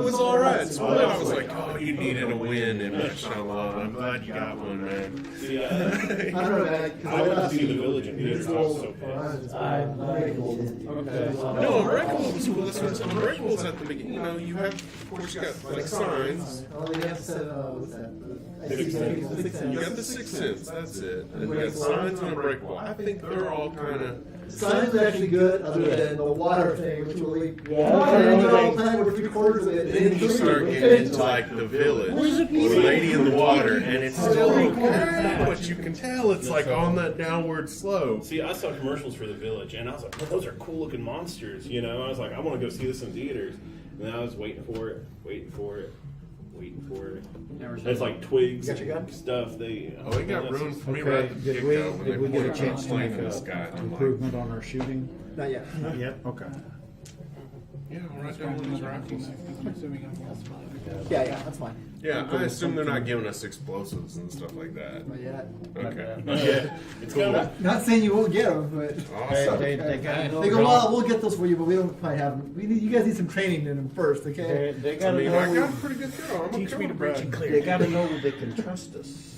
was alright. Split, I was like, oh, you needed a win in Shyamalan. I'm glad you got one, man. See, I don't know, man. I went to see The Village in theaters. I was so pissed. No, Unbreakable was cool. That's what Unbreakable's at the beginning. You know, you have, of course, you got, like, signs. Oh, you have to, what's that? Sixth Sense. Sixth Sense. You got the Sixth Sense, that's it. And you got signs and Unbreakable. I think they're all kind of... Signs was actually good, other than the water thing, which really. Yeah. All the time, we're 3/4 of it. Then you start getting into like the village, or the lady in the water, and it's still okay, but you can tell it's like on that downward slope. See, I saw commercials for The Village, and I was like, well, those are cool looking monsters, you know? I was like, I want to go see this in theaters. And then I was waiting for it. waiting for it. Never It's like twigs, You got your gun? stuff. They. Oh, it got ruined for me Okay, right at the did we, get-go when they did we get a pointed chance to plane make in the sky. an I'm like, improvement on our shooting? Not yet. Not yet, okay. yeah, I'll write down one of these rifles. Yeah, that's fine. Yeah, I assume they're not giving us explosives and stuff like that. Not yet. Okay. Yeah, it's coming. Not saying you won't get them, but Awesome. They gotta they go, know, well, we'll get those for you, but we don't quite have them. You guys need some training in them first, okay? they I gotta mean, I got know, a pretty good gun. I'm a Teach me to cobra. breach and they clear. gotta know they can trust us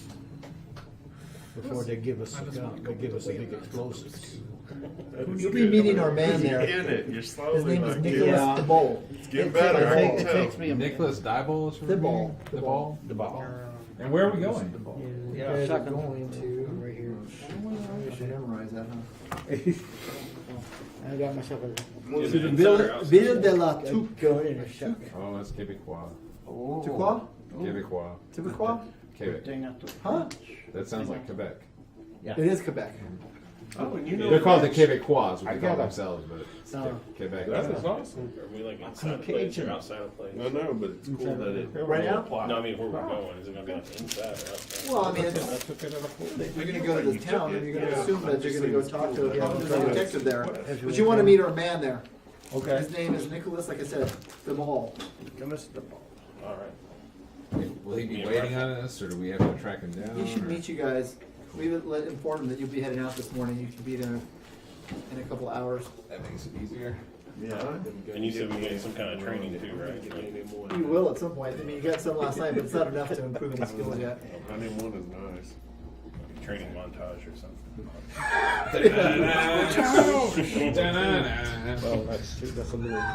before they give us a gun, they give us a big explosive. You'll be meeting our man there. In it. You're slowly His name is like, Nicholas Yeah. the Bowl. It's getting better. I can It tell. takes me a minute. Nicholas Diebol is from The ball. The ball. The ball. And where are we going? You Yeah. guys are going to right here. I should memorize that, huh? I got myself a Yeah, To the man, Ville, sorry, I was- Ville de la Touque. go in a shot. Oh, it's Quebecois. To quoi? Quebecois. To quoi? Quebec. Dang, I took- Huh? That sounds like Quebec. It is Quebec. Oh, and you know They're called the French. Quebecois, what I they call gotta- themselves, but it's Oh. Quebec. That is awesome. Are we like inside a place or outside a place? No, no, but it's cool that it. Right now? No, I mean where we're going. Is it gonna be like inside or outside? Well, I mean, I it's, took it at a pool. you're gonna go to this town, and you're gonna Yeah. assume that you're gonna go talk to, Yeah. there's a detective there. But you wanna meet our man there. Okay. His name is Nicholas, like I said, the Mall. All right. Will he be waiting on us, or do we have to track him down? He should or- meet you guys. We would let inform him that you'll be heading out this morning. You can be there in a couple hours. That makes it easier. Yeah. And you said we get some kind of training too, right? You will at some point. I mean, you got some last night, but it's not enough to improve any skills yet. I didn't want is nice. Training montage or something. Well, that's a little.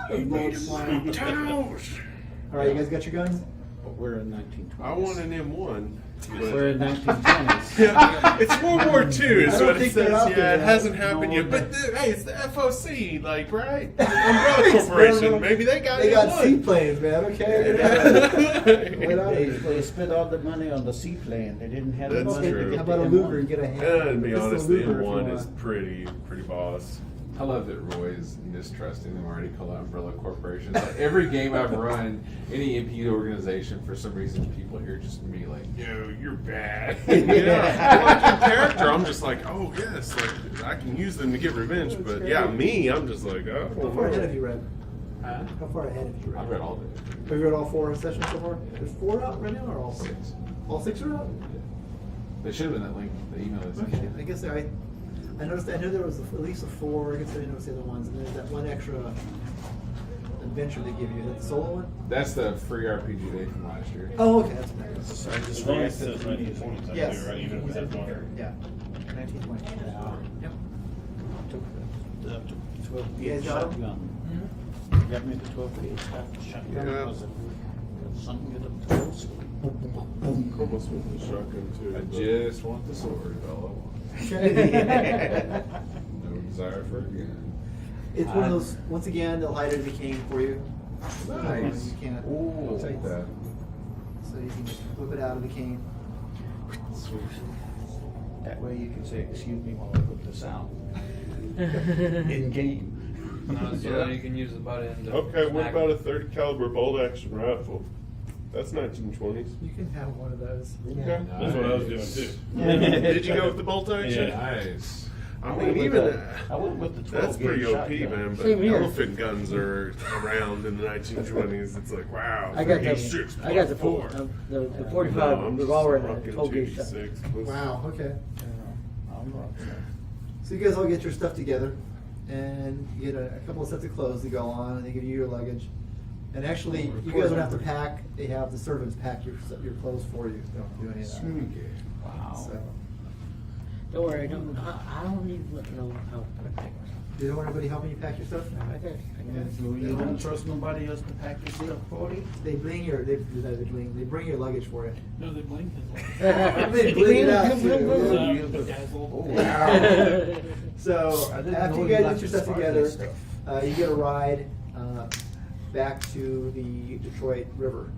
All right, you guys got your guns? But we're in 1920s. I want an M1. We're in 1920s. Yeah, it's World War II, is I don't what it think they're says. out Yeah, there it yet. hasn't happened yet. But hey, it's the FOC, like, right? Umbrella Corporation. Maybe they got They got M1. seaplanes, man. Okay. Wait on They, it. they spent all the money on the seaplane. They didn't have the That's money true. to get How about a the Luger M1. and get a hand? Yeah, to be Just a honest, the Luger if you M1 want. is pretty boss. I love that Roy's mistrusting them already called Umbrella Corporation. Like every game I've run, any MP organization, for some reason, people here just be like, "No, you're bad." Yeah, I like your character. I'm just like, oh yes, like I can use them to get revenge. But yeah, me, I'm just like, How far ahead have oh. you read? How far ahead have you read? I've read all of it. Have you read all 4 sessions so far? There's 4 out right now, or all 6? 6. All 6 are out? They should have been that link, the email they sent Okay, you. I guess I noticed. I knew there was at least a 4. I guess I didn't notice the other ones. And there's that one extra adventure they give you. Is that the solo one? That's the free RPG day from last year. Oh, okay, that's nice. I just As long as read it says that. 1920s, I Yes. do, right? Even if it has one. Yeah. 1920. Yep. Took the 12 You guys got 'em? shotgun. Got me the 12 gauge shotgun. Yeah. Was it something in the toes? Almost with the shotgun too. I but- just want the sword, all I want. Okay. No desire for a gun. It's one of those. Once again, they'll hide it in the cane for you. Nice. You can't. I'll take that. So you can just whip it out of the cane. That way you can say, excuse me while I put this out. In game. No, so Yeah. you can use the butt end. to Okay, what smack about a them. 30 caliber bolt action rifle? That's 1920s. You can have one of those. Okay. That's what I was doing too. Did you go with the bolt action? Yeah. Nice. I mean, even I went with the 12 that's pretty gauge OP, shotgun. man. But Same here. elephant guns are around in the 1920s. It's like, wow. I got the 36 I got the plus 4, 4. the 45 No, I'm just revolver and the rocking 12 gauge shot. 286. Wow. Okay. I'm wrong. So you guys all get your stuff together, and you get a couple of sets of clothes to go on, and they give you your luggage. And actually, you guys don't have to pack. They have the servants pack your clothes for you. They don't do any of that. Wow. So, Don't worry, I don't need to know how to pack myself. you don't want anybody helping you pack your stuff? I got it. So you don't trust nobody else to pack your stuff for you? They bring they bring your luggage for you. No, they blink. They bring it out too. Bedazzled. Wow. So I didn't after know you you guys liked get your to stuff spark together, this stuff. you get a ride back to the Detroit River,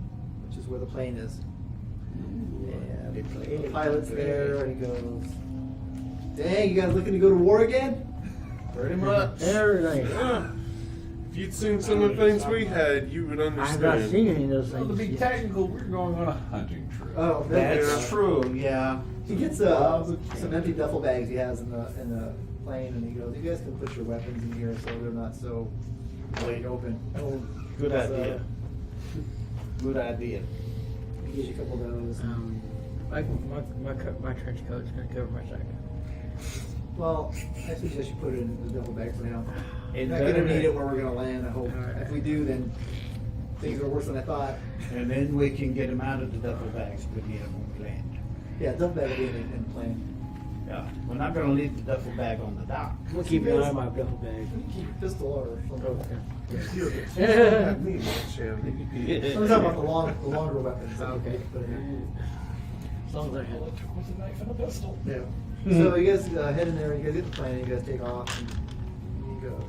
which is where the plane is. And the pilot's there, and he goes, "Dang, you guys looking to go to war again?" Pretty much. Very nice. If you'd seen some of the things we had, you would I've not understand. seen any of those Well, to things. be yet. technical, we're going on a hunting trip. Oh, That's true, yeah. He gets some empty duffel bags he has in the plane, and he goes, "You guys can put your weapons in here so they're not so laid open." Oh, good So, idea. Good idea. He gives you a couple of those. My trench coat's gonna cover my second. Well, I suggest you put it in the duffel bag for now. It's We're not gonna better need than- it where we're gonna land, I hope. Alright. If we do, then things are worse than I thought. And then we can get them out of the duffel bags if we need them on land. Yeah, duffel bag will be in the plane. Yeah, we're not gonna leave the duffel bag on the dock. We'll keep an eye on my duffel bag. Keep your pistol or something. Yeah. Me, man, Shannon. I'm talking about the longer weapons. Okay. Put in there. As long as I have it. With a knife and a pistol. Yeah. So you guys head in there, you guys get the plane, you guys take off, and he goes,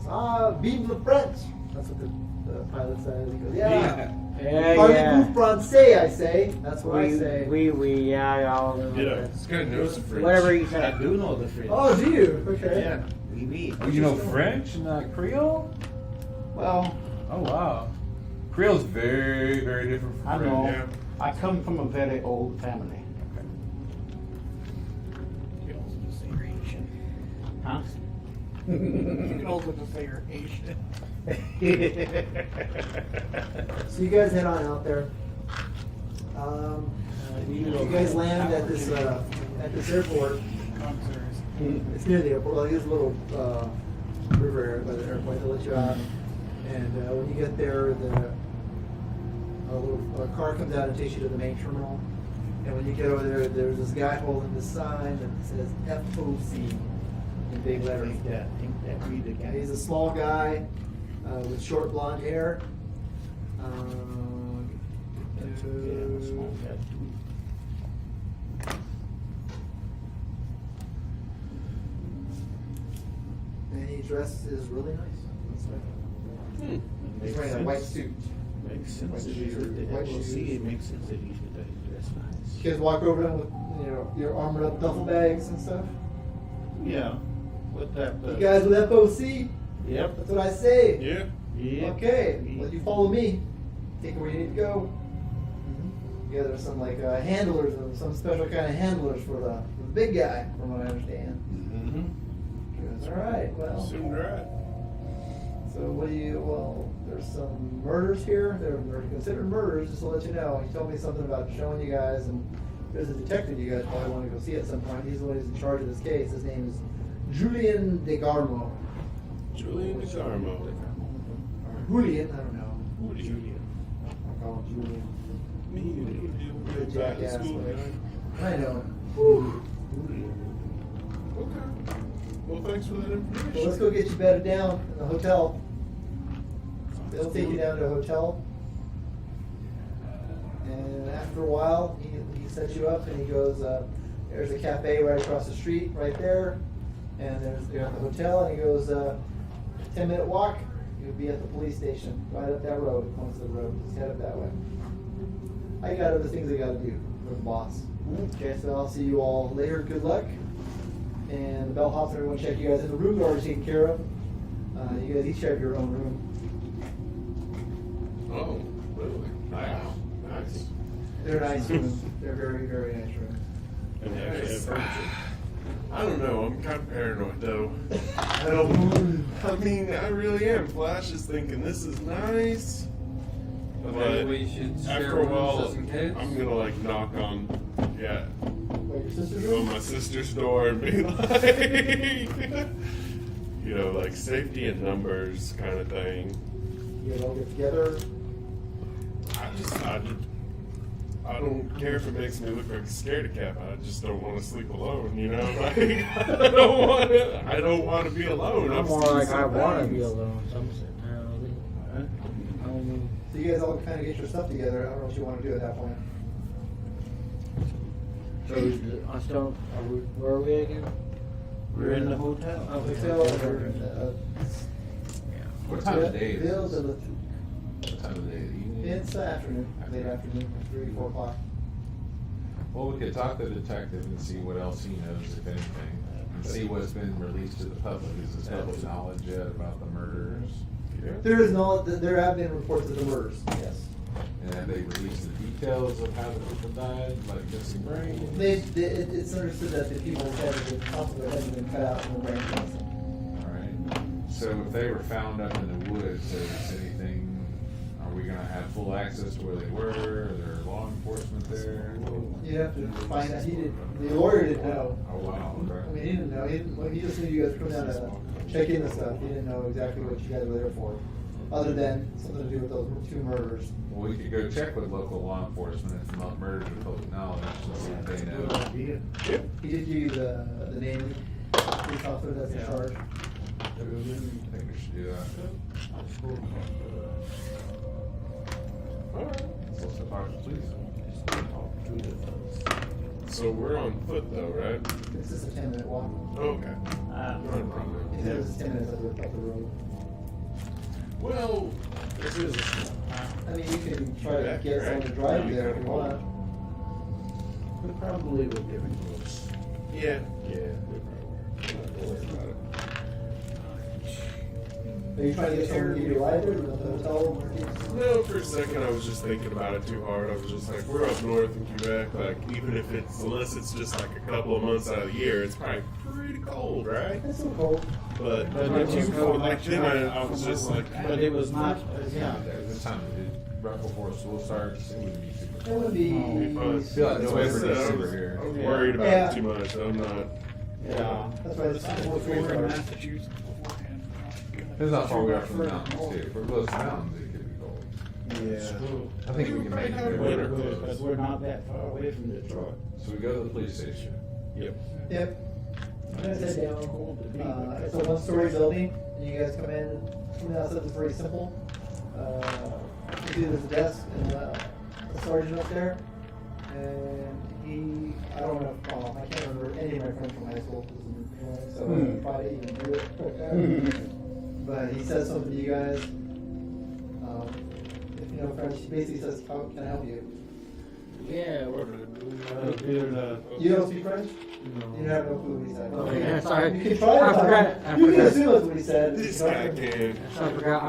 vive le French! That's what the pilot says. He goes, yeah. Parlez-vous français, I say. That's what I say. We, yeah, all of Ditto. that. This guy knows the French. Whatever he I said. do know the French. Oh, do you? Okay. Yeah, we. Oh, you know French and not Creole? Well, Oh wow. Creole's very, very different from I French. know. Yeah. I come from a very old family. Huh? You can also just say you're Asian. So you guys head on out there. You guys land at this airport. It's near the airport. Well, there's a little river area by the airport. They let you out, and when you get there, a little car comes out and takes you to the main terminal. And when you get over there, there's this guy holding this sign that says FOC in big letters. Read Yeah, again. he's a small guy with short blonde hair. And he dresses really nice. He's wearing a white suit. Makes sense. White If shoes, you're the white FOC, shoes. it makes sense that you should dress nice. You guys walk over to him with your armored up duffel bags and stuff. Yeah. With that. You guys with FOC? Yep. That's what I say. Yeah. Yep. Okay, well, you follow me. Take it where you need to go. Yeah, there's some like handlers, and some special kind of handlers for the big guy, from what I understand. Mm-hmm. All right, well, Assumed right. so what do you? Well, there's some murders here. They're considered murders, just to let you know. He told me something about showing you guys, and there's a detective you guys probably want to go see at some point. He's the one who's in charge of this case. His name is Julian DeGarmo. Julian DeGarmo. Julian, I don't know. Julian. I'll call him Julian. You're Good back to jackass, school, but- man. I know. Okay. Well, thanks for that information. Well, let's go get you bedded down in the hotel. They'll take you down to a hotel. And after a while, he sets you up and he goes, there's a cafe right across the street, right there. And you're at the hotel, and he goes, 10-minute walk, you'll be at the police station, right up that road, once the road, just head up that way. I got other things I gotta do for the boss. Okay, so I'll see you all later, good luck. And the bellhop's and everyone check you guys in. The rooms are already taken care of. You guys each have your own room. Oh, really? Wow. Nice. They're nice rooms. They're very, very nice rooms. And they actually have furniture. I don't know. I'm kind of paranoid, though. I mean, I really am. Flash is thinking this is nice. Maybe we should share After a while, rooms just in case. I'm gonna like knock on, Wait, your sister's on room? my sister's door and be like, like safety in numbers kind of thing. You guys all get together. I don't care if it makes me look like a scaredy cat. I just don't want to sleep alone. Like I don't want to be alone. I'm more like I want to be alone. Some So you guys all kind of get your stuff together. I don't know what you want to do at that point. So I still, where are we again? We're in the hotel. Hotel. What time of day is Ville this? de la- What time of day? Evening? It's afternoon, late afternoon, 3, 4 o'clock. Well, we could talk to the detective and see what else he knows, if anything, and see what's been released to the public. Is this public knowledge yet about the murders? There is no. There have been reports of the murders. Yes. And have they released the details of how the people died, like missing brain? It's understood that the people said that the top of their head had been cut out and the brain missing. Alright. So if they were found up in the woods, is anything, are we gonna have full access to where they were? Are there law enforcement there? You have to find out. He did. The lawyer didn't know. Oh wow, I okay. mean, he didn't know. He just knew you guys come down to check in and stuff. He didn't know exactly what you guys were there for, other than something to do with those 2 murders. Well, we could go check with local law enforcement if the murders are public knowledge, and see if they know. He did give you the name of the police officer that's in charge. I think we should do that. Alright. Let's also talk to the police. So we're on foot though, right? It's just a 10-minute walk. Okay. Not a problem. He said it was 10 minutes up the road. Well, This is a small town. I mean, you can try to get someone to drive you there if you want. But probably with different rules. yeah. Don't worry about it. Are you trying to get someone to give you a ride there to the hotel? No, for a second I was just thinking about it too hard. I was just like, we're up north in Quebec, like even if it's, unless it's just like a couple of months out of the year, it's probably pretty cold, right? It's so cold. But But too cold. Like then I was just like, But it was not, yeah. This time, right before school starts, it wouldn't be super. It would be. I feel like that's no why I effort said is I super was, here. I was worried about Yeah. it too much. I'm not. Yeah. That's why it's We were in Massachusetts beforehand. Depends how far we are from the mountains too. If we're close to the mountains, it could be cold. Yeah. I think we can make it Winter winter. clothes. But we're not that far away from Detroit. So we go to the police station. Yep. Yep. It's It's down. cold to be. It's a 1-story building. And you guys come in. Something else that's very simple. You see there's a desk and a sergeant up there. And I don't know, I can't remember any of my friends from high school. So I probably even do it. But he says something to you guys. If you know French, he basically says, "How can I help you?" Yeah, we're You don't speak French? You have no clue what he said. Okay, yeah, sorry. You can try I to forgot. You can assume that's what he said. This guy can. I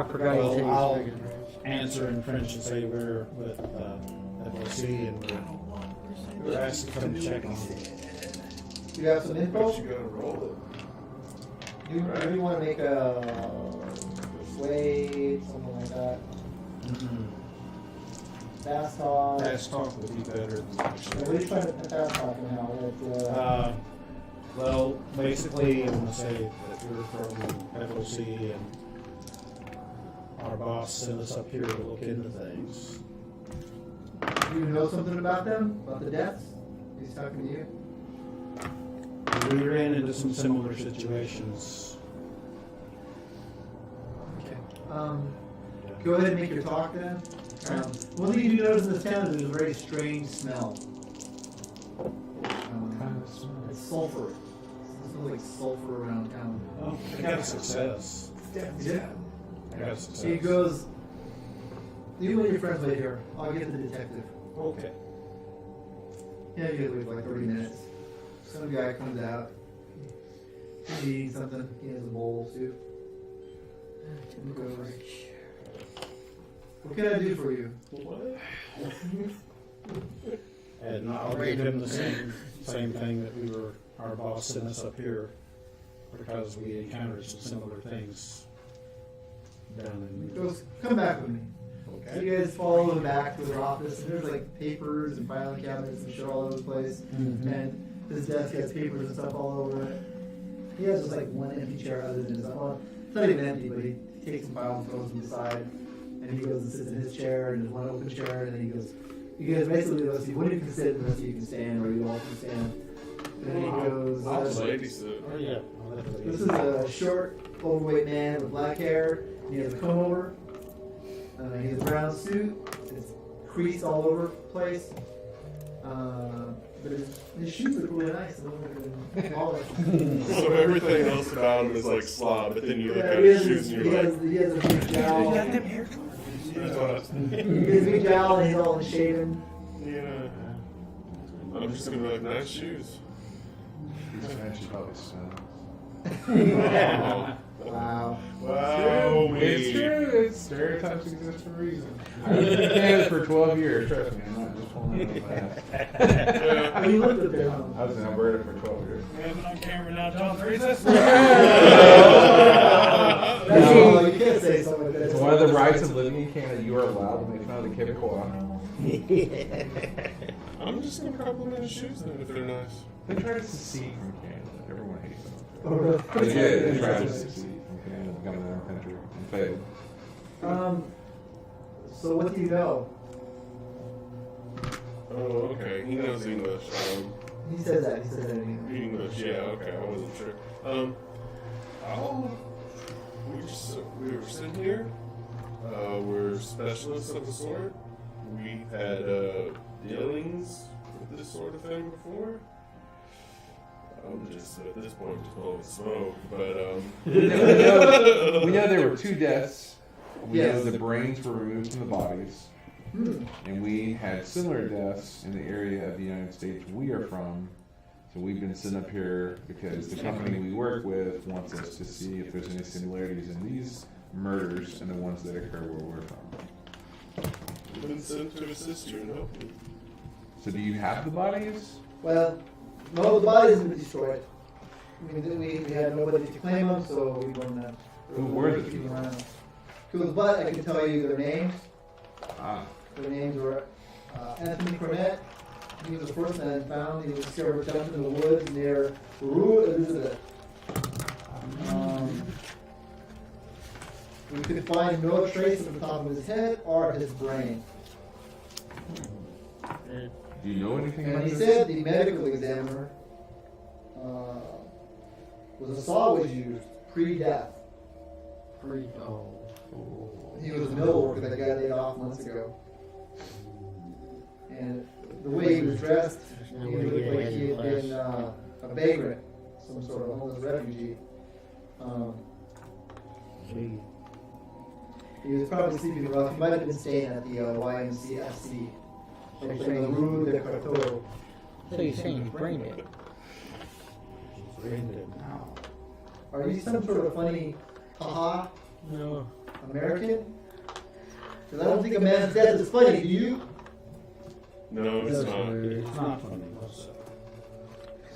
forgot you Well, said I'll you answer in French and say we're with FOC and we're asked to come check on you. You have some info? But you gotta roll Do you want to make a persuade, something like that? Fast talk. Fast talk would be better than What are you trying to fast talk now? Well, basically, I'm going to say that we're from FOC and our boss sent us up here to look into things. Do you know something about them? About the deaths? He's talking to you? We ran into some similar situations. Okay. Go ahead and make your talk then. One thing you do notice in this town is there's a very strange smell. It's sulfur. It smells like sulfur around town. Oh, I got a success. Yeah. I got a success. He goes, you and your friends wait here. I'll get the detective. Okay. Yeah, you guys wait for like 30 minutes. Some guy comes out. He's eating something. He has a bowl too. He goes, what can I do for you? And I'll give him the same thing that our boss sent us up here because we encountered some similar things down He in. goes, come back with me. So you guys follow him back to their office, and there's like papers and filing cabinets and shit all over the place. And his desk has papers and stuff all over it. He has just like one empty chair other than his own. Well, it's not even empty, but he takes some files and throws them aside. And he goes and sits in his chair, and there's one open chair, and then he goes, you guys basically, let's see, one of you can sit, and the rest of you can stand, or you all can stand. And then he goes, Lady suit. Oh, yeah. this is a short, overweight man with black hair. He has a comb over. He has a brown suit. It's creased all over the place. But his shoes look really nice. So everything else about him is like slob, but then you look at he his has, shoes and he you're has, like, he has a big jowl. He has a big jowl and he's all unshaven. yeah. I'm just gonna be like, nice shoes. These fans should probably smell. Wow. Wow. It's true. It's stereotypes exist for a reason. I've been in Canada for 12 years. Trust me, I'm not just pulling it out of my ass. You looked up there, huh? I was in Alberta for 12 years. We have it on camera now, Tom Freezus. No, you can't say something like that. It's one of the rights of living in Canada. You are allowed to make fun of the Quebecois. I'm just gonna compliment his shoes then if they're nice. They tried to secede from Canada. Everyone hates them. Oh, really? They did. They tried to secede from Canada, become their own country, and failed. So what do you know? Oh, okay. He knows English. He says that. He says that in English. Yeah. Okay. I wasn't sure. We were sitting here. We're specialists of the sort. We had dealings with this sort of thing before. I'm just at this point just blowing smoke, but We know there were 2 deaths. We know the brains were removed from the bodies. And we had similar deaths in the area of the United States we are from. So we've been sent up here because the company we work with wants us to see if there's any similarities in these murders and the ones that occur where we're from. we've been sent to assist you and help you. So do you have the bodies? Well, no, the bodies have been destroyed. We had nobody to claim them, so we weren't. Who were they? keeping around. But I can tell you their names. Their names were Anthony Cornett. He was the first man found. He was discovered dumped in the woods near Rue Elizabeth. We could find no trace of the top of his head or his brain. Do you know anything And about he this? said the medical examiner was a saw was used pre-death. He was a mill worker that got laid off months ago. And the way he was dressed, he looked like he had been a vagrant, some sort of homeless refugee. He was probably sleeping rough. He might have been staying at the YMCFC, like the Rue de Cthulhu. So you're saying he's brain dead? Are you some sort of funny, haha, No. American? Because I don't think a man's death is funny, do you? No, it's not. It's not funny.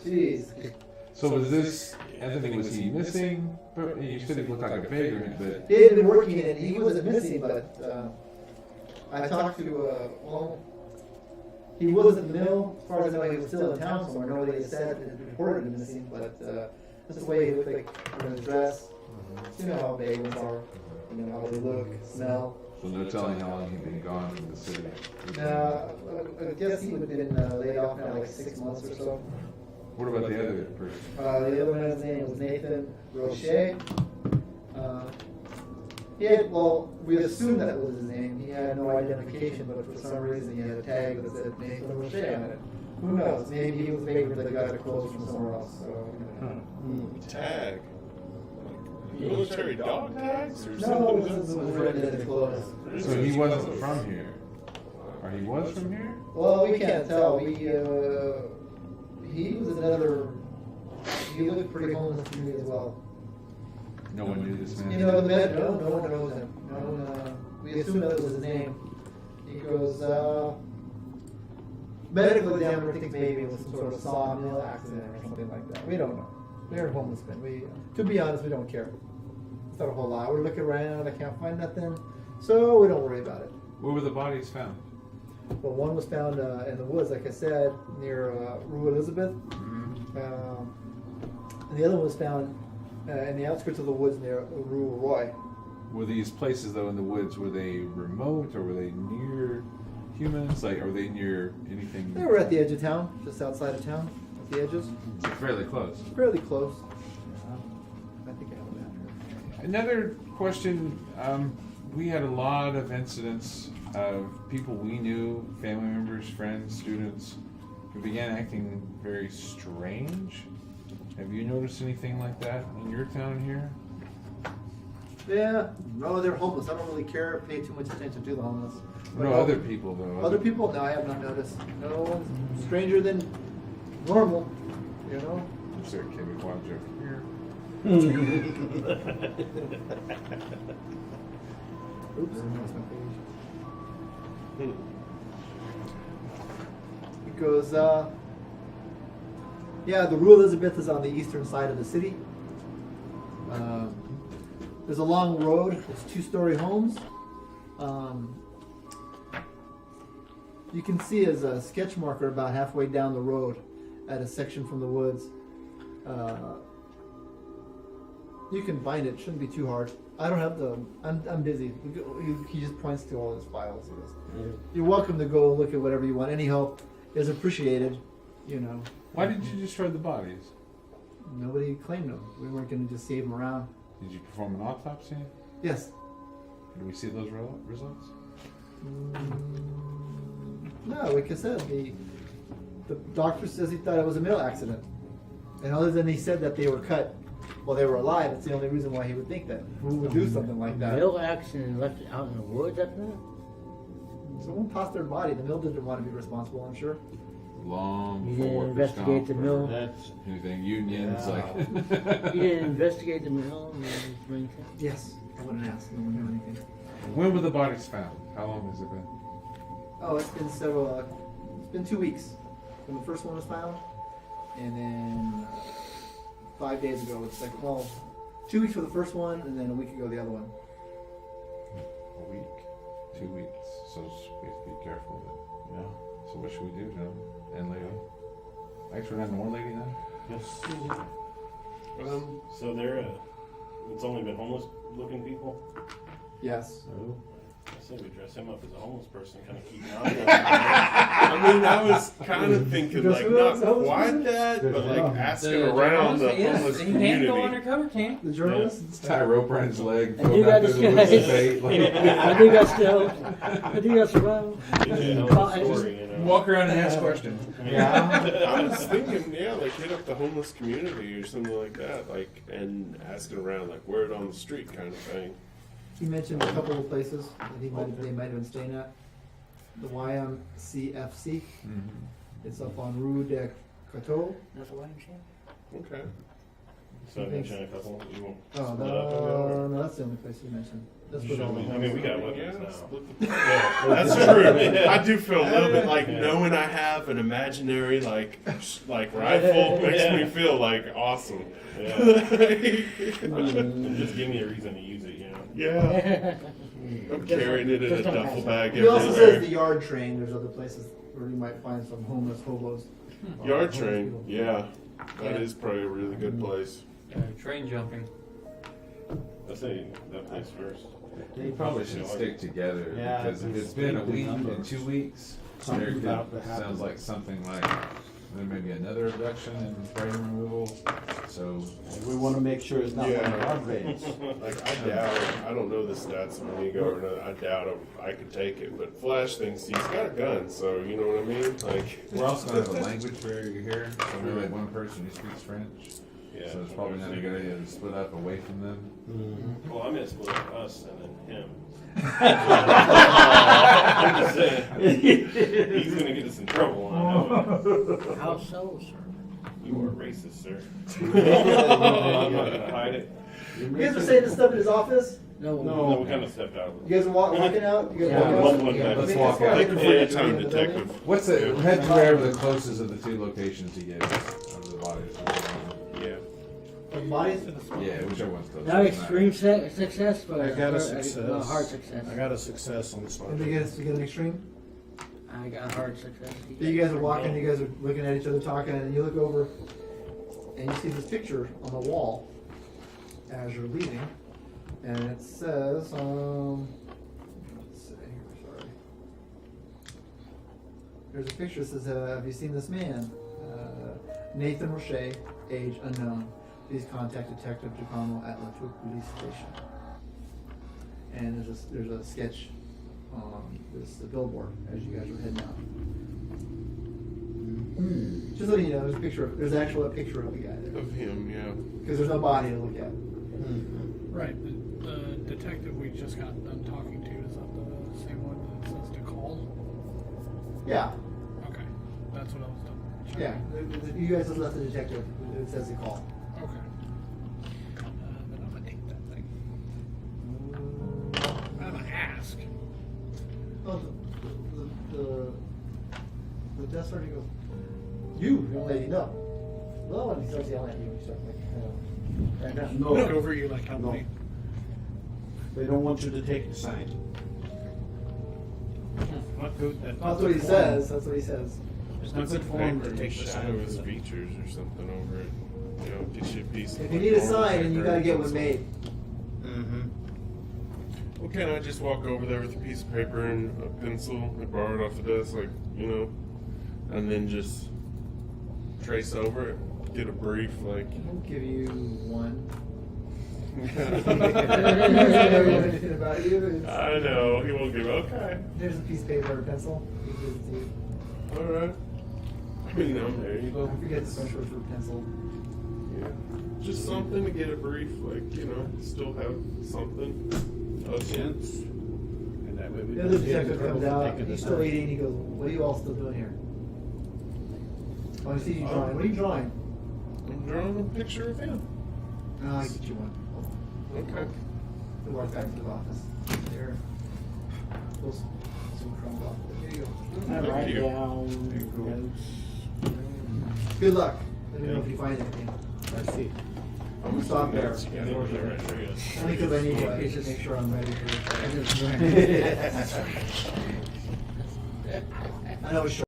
Jeez. So was this Anthony? Was he missing? You said he looked like a vagrant, but He had been working and he wasn't missing, but I talked to, he wasn't in the mill. As far as I know, he was still in town somewhere. Nobody said that he reported him missing, but that's the way he looked like in his dress. You know how vagrants are. You know how they look, smell. so no telling how long he'd been gone from the city. I guess he would have been laid off now like 6 months or so. What about the other person? The other man's name was Nathan Roche. We assumed that was his name. He had no identification, but for some reason he had a tag that said Nathan Roche on it. Who knows? Maybe he was vagrant that got the clothes from somewhere else. So, Tag. Like military dog tags or no, something? it was written in the clothes. So he wasn't from here, or he was from here? Well, we can't tell. He was another. He looked pretty homeless to me as well. No one knew this man. You know, no one knows him. We assume that was his name. He goes, medical examiner thinks maybe it was some sort of sawmill accident or something like that. We don't know. They're homeless men. To be honest, we don't care. It's not a whole lot. We're looking around, I can't find nothing, so we don't worry about it. Where were the bodies found? But one was found in the woods, like I said, near Rue Elizabeth. And the other one was found in the outskirts of the woods near Rue Roy. Were these places though in the woods? Were they remote or were they near humans? Like, are they near anything? They were at the edge of town, just outside of town, at the edges. So fairly close. Fairly close. I think I have that here. Another question. We had a lot of incidents of people we knew, family members, friends, students, who began acting very strange. Have you noticed anything like that in your town here? Yeah, no, they're homeless. I don't really care, pay too much attention to the homeless. No, other people though. Other people? No, I have not noticed. No one's stranger than normal, you know? Is there a Quebecois joke here? Oops, I lost my page. It goes, yeah, the Rue Elizabeth is on the eastern side of the city. There's a long road. It's 2-story homes. You can see as a sketch marker about halfway down the road at a section from the woods. You can find it. Shouldn't be too hard. I don't have the. I'm busy. He just points to all his files. He goes, "You're welcome to go look at whatever you want. Any help is appreciated." You know. Why did you destroy the bodies? Nobody claimed them. We weren't going to just save them around. Did you perform an autopsy? Yes. Did we see those results? No, like I said, the doctor says he thought it was a mill accident, and other than he said that they were cut while they were alive, it's the only reason why he would think that. Who would do something like that? Mill accident and left it out in the woods after that? Someone tossed their body. The mill didn't want to be responsible, I'm sure. Long You before didn't workers' investigate comp the or mill. That's anything unions Yeah. like. You didn't investigate the mill and bring it. Yes. I wouldn't ask. No one knew anything. When were the bodies found? How long has it been? Oh, it's been several. It's been 2 weeks when the first one was found, and then 5 days ago. It's like 2 weeks for the first one, and then a week ago the other one. A week, 2 weeks. So we have to be careful. But, so what should we do, gentlemen and lady? Actually, not more lady then. Yes. So they're it's only been homeless looking people. Yes. I say we dress him up as a homeless person, kind of keep an eye I mean, I was kind of thinking Just like who else? not quite that, but like asking around the homeless Yes, he can go community. undercover, can't The journalist. Let's tie a rope around his leg. I Throw do him out got through to the woods and say- bait. I think I still. I think I survived. story, you know. Walk around and ask questions. I was thinking, like hit up the homeless community or something like that, like and asking around, like word on the street kind of thing. He mentioned a couple of places that they might have been staying at. The YMCFC. It's up on Rue de Cthulhu. That's what I'm saying. Okay. So I mentioned a couple. You won't Oh, split up and go, or- no, that's the only place he mentioned. That's Should what all we? the I mean, we got Yeah, weapons split now. the- That's true. I do feel a little bit like knowing I have an imaginary like rifle makes me feel like awesome. Yeah. Just give me a reason to use it, you know. Yeah. I'm carrying it in a duffel bag He also says the everywhere. yard train. There's other places where you might find some homeless hobos. Yard Homeless train, people. yeah. That is probably a really good place. Train jumping. I say that place first. They probably should stick together Yeah, because if it's been a week and 2 weeks, Something there could, about to happen. sounds like something like there may be another reduction in brain removal. So We want to make sure it's not one of Yeah. our grades. Like I doubt, I don't know the stats of Amigo or not. I doubt I could take it. But Flash thinks he's got a gun, so you know what I mean. Like we're also going to have a language barrier here. So we're like one person who speaks French. Yeah. So it's probably not a good idea to split up away from them. Well, I'm gonna split up us and then him. I'm just saying. He's gonna get us in trouble. I know it. How so, sir? You are racist, sir. I'm not gonna hide it. You guys are saying this stuff in his office? No. No, we kind of stepped out. You guys are walking out? You guys Yeah. walking out? Yeah, let's I mean, walk it's fine. out. thank you for your time, In the building. detective. What's the head to wherever the closest of the 2 locations he gave us of the bodies? Yeah. The bodies? Yeah, whichever one's closest. Not extreme success, but I got a no, success. hard success. I got a success on the spot. Did you guys get an extreme? I got hard success. You guys are walking, you guys are looking at each other talking, and you look over and you see this picture on the wall as you're leaving. And it says, let's see here, sorry. There's a picture that says, have you seen this man? Nathan Roche, age unknown. Please contact Detective Giacomo at La Tour Police Station. And there's a sketch on this billboard as you guys are heading out. Just letting you know, there's actually a picture of the guy there. Of him, yeah. Because there's no body to look at. Right, the detective we just got done talking to, is that the same one that says to call? Yeah, Okay, that's what I was done. yeah. You guys just left the detective. It says to call. Okay. officer? And he goes, you, young lady, no. No, and he starts yelling at you. You start like, right now. Look over you like, help No. me. They don't want you to take the sign. Not good. That's what he says. That's what he says. It's not good form to Maybe take the shadow sign. his features or something over it. You know, get you a piece of If you need a normal sign, then you paper gotta and get one pencil. made. Mm-hmm. Well, can I just walk over there with a piece of paper and a pencil and borrow it off the desk, like, you know, and then just trace over it, get a brief, like. I'll give you one. I About you. know, he won't give okay. There's a piece of paper or a pencil. He gives it to you. Alright. You know, there you I go. forget the French word for pencil. Yeah. Just something to get a brief, like, you know, still have something of sense. And that way we The don't other get in detective trouble comes for out, taking the he's still sign. eating, he goes, what are you all still doing here? Oh, I see you drawing. What are you drawing? I'm drawing a picture of him. Oh, I get you one. Okay. We'll walk back to the office. There. Pull some crumbs off. Here you go. I Thank write you. down notes. Good luck. Let me know if you find anything. I see. I'm gonna Stop there. Yeah, they're right there, yes. Only because I need to make sure I'm ready for it. I know it's short.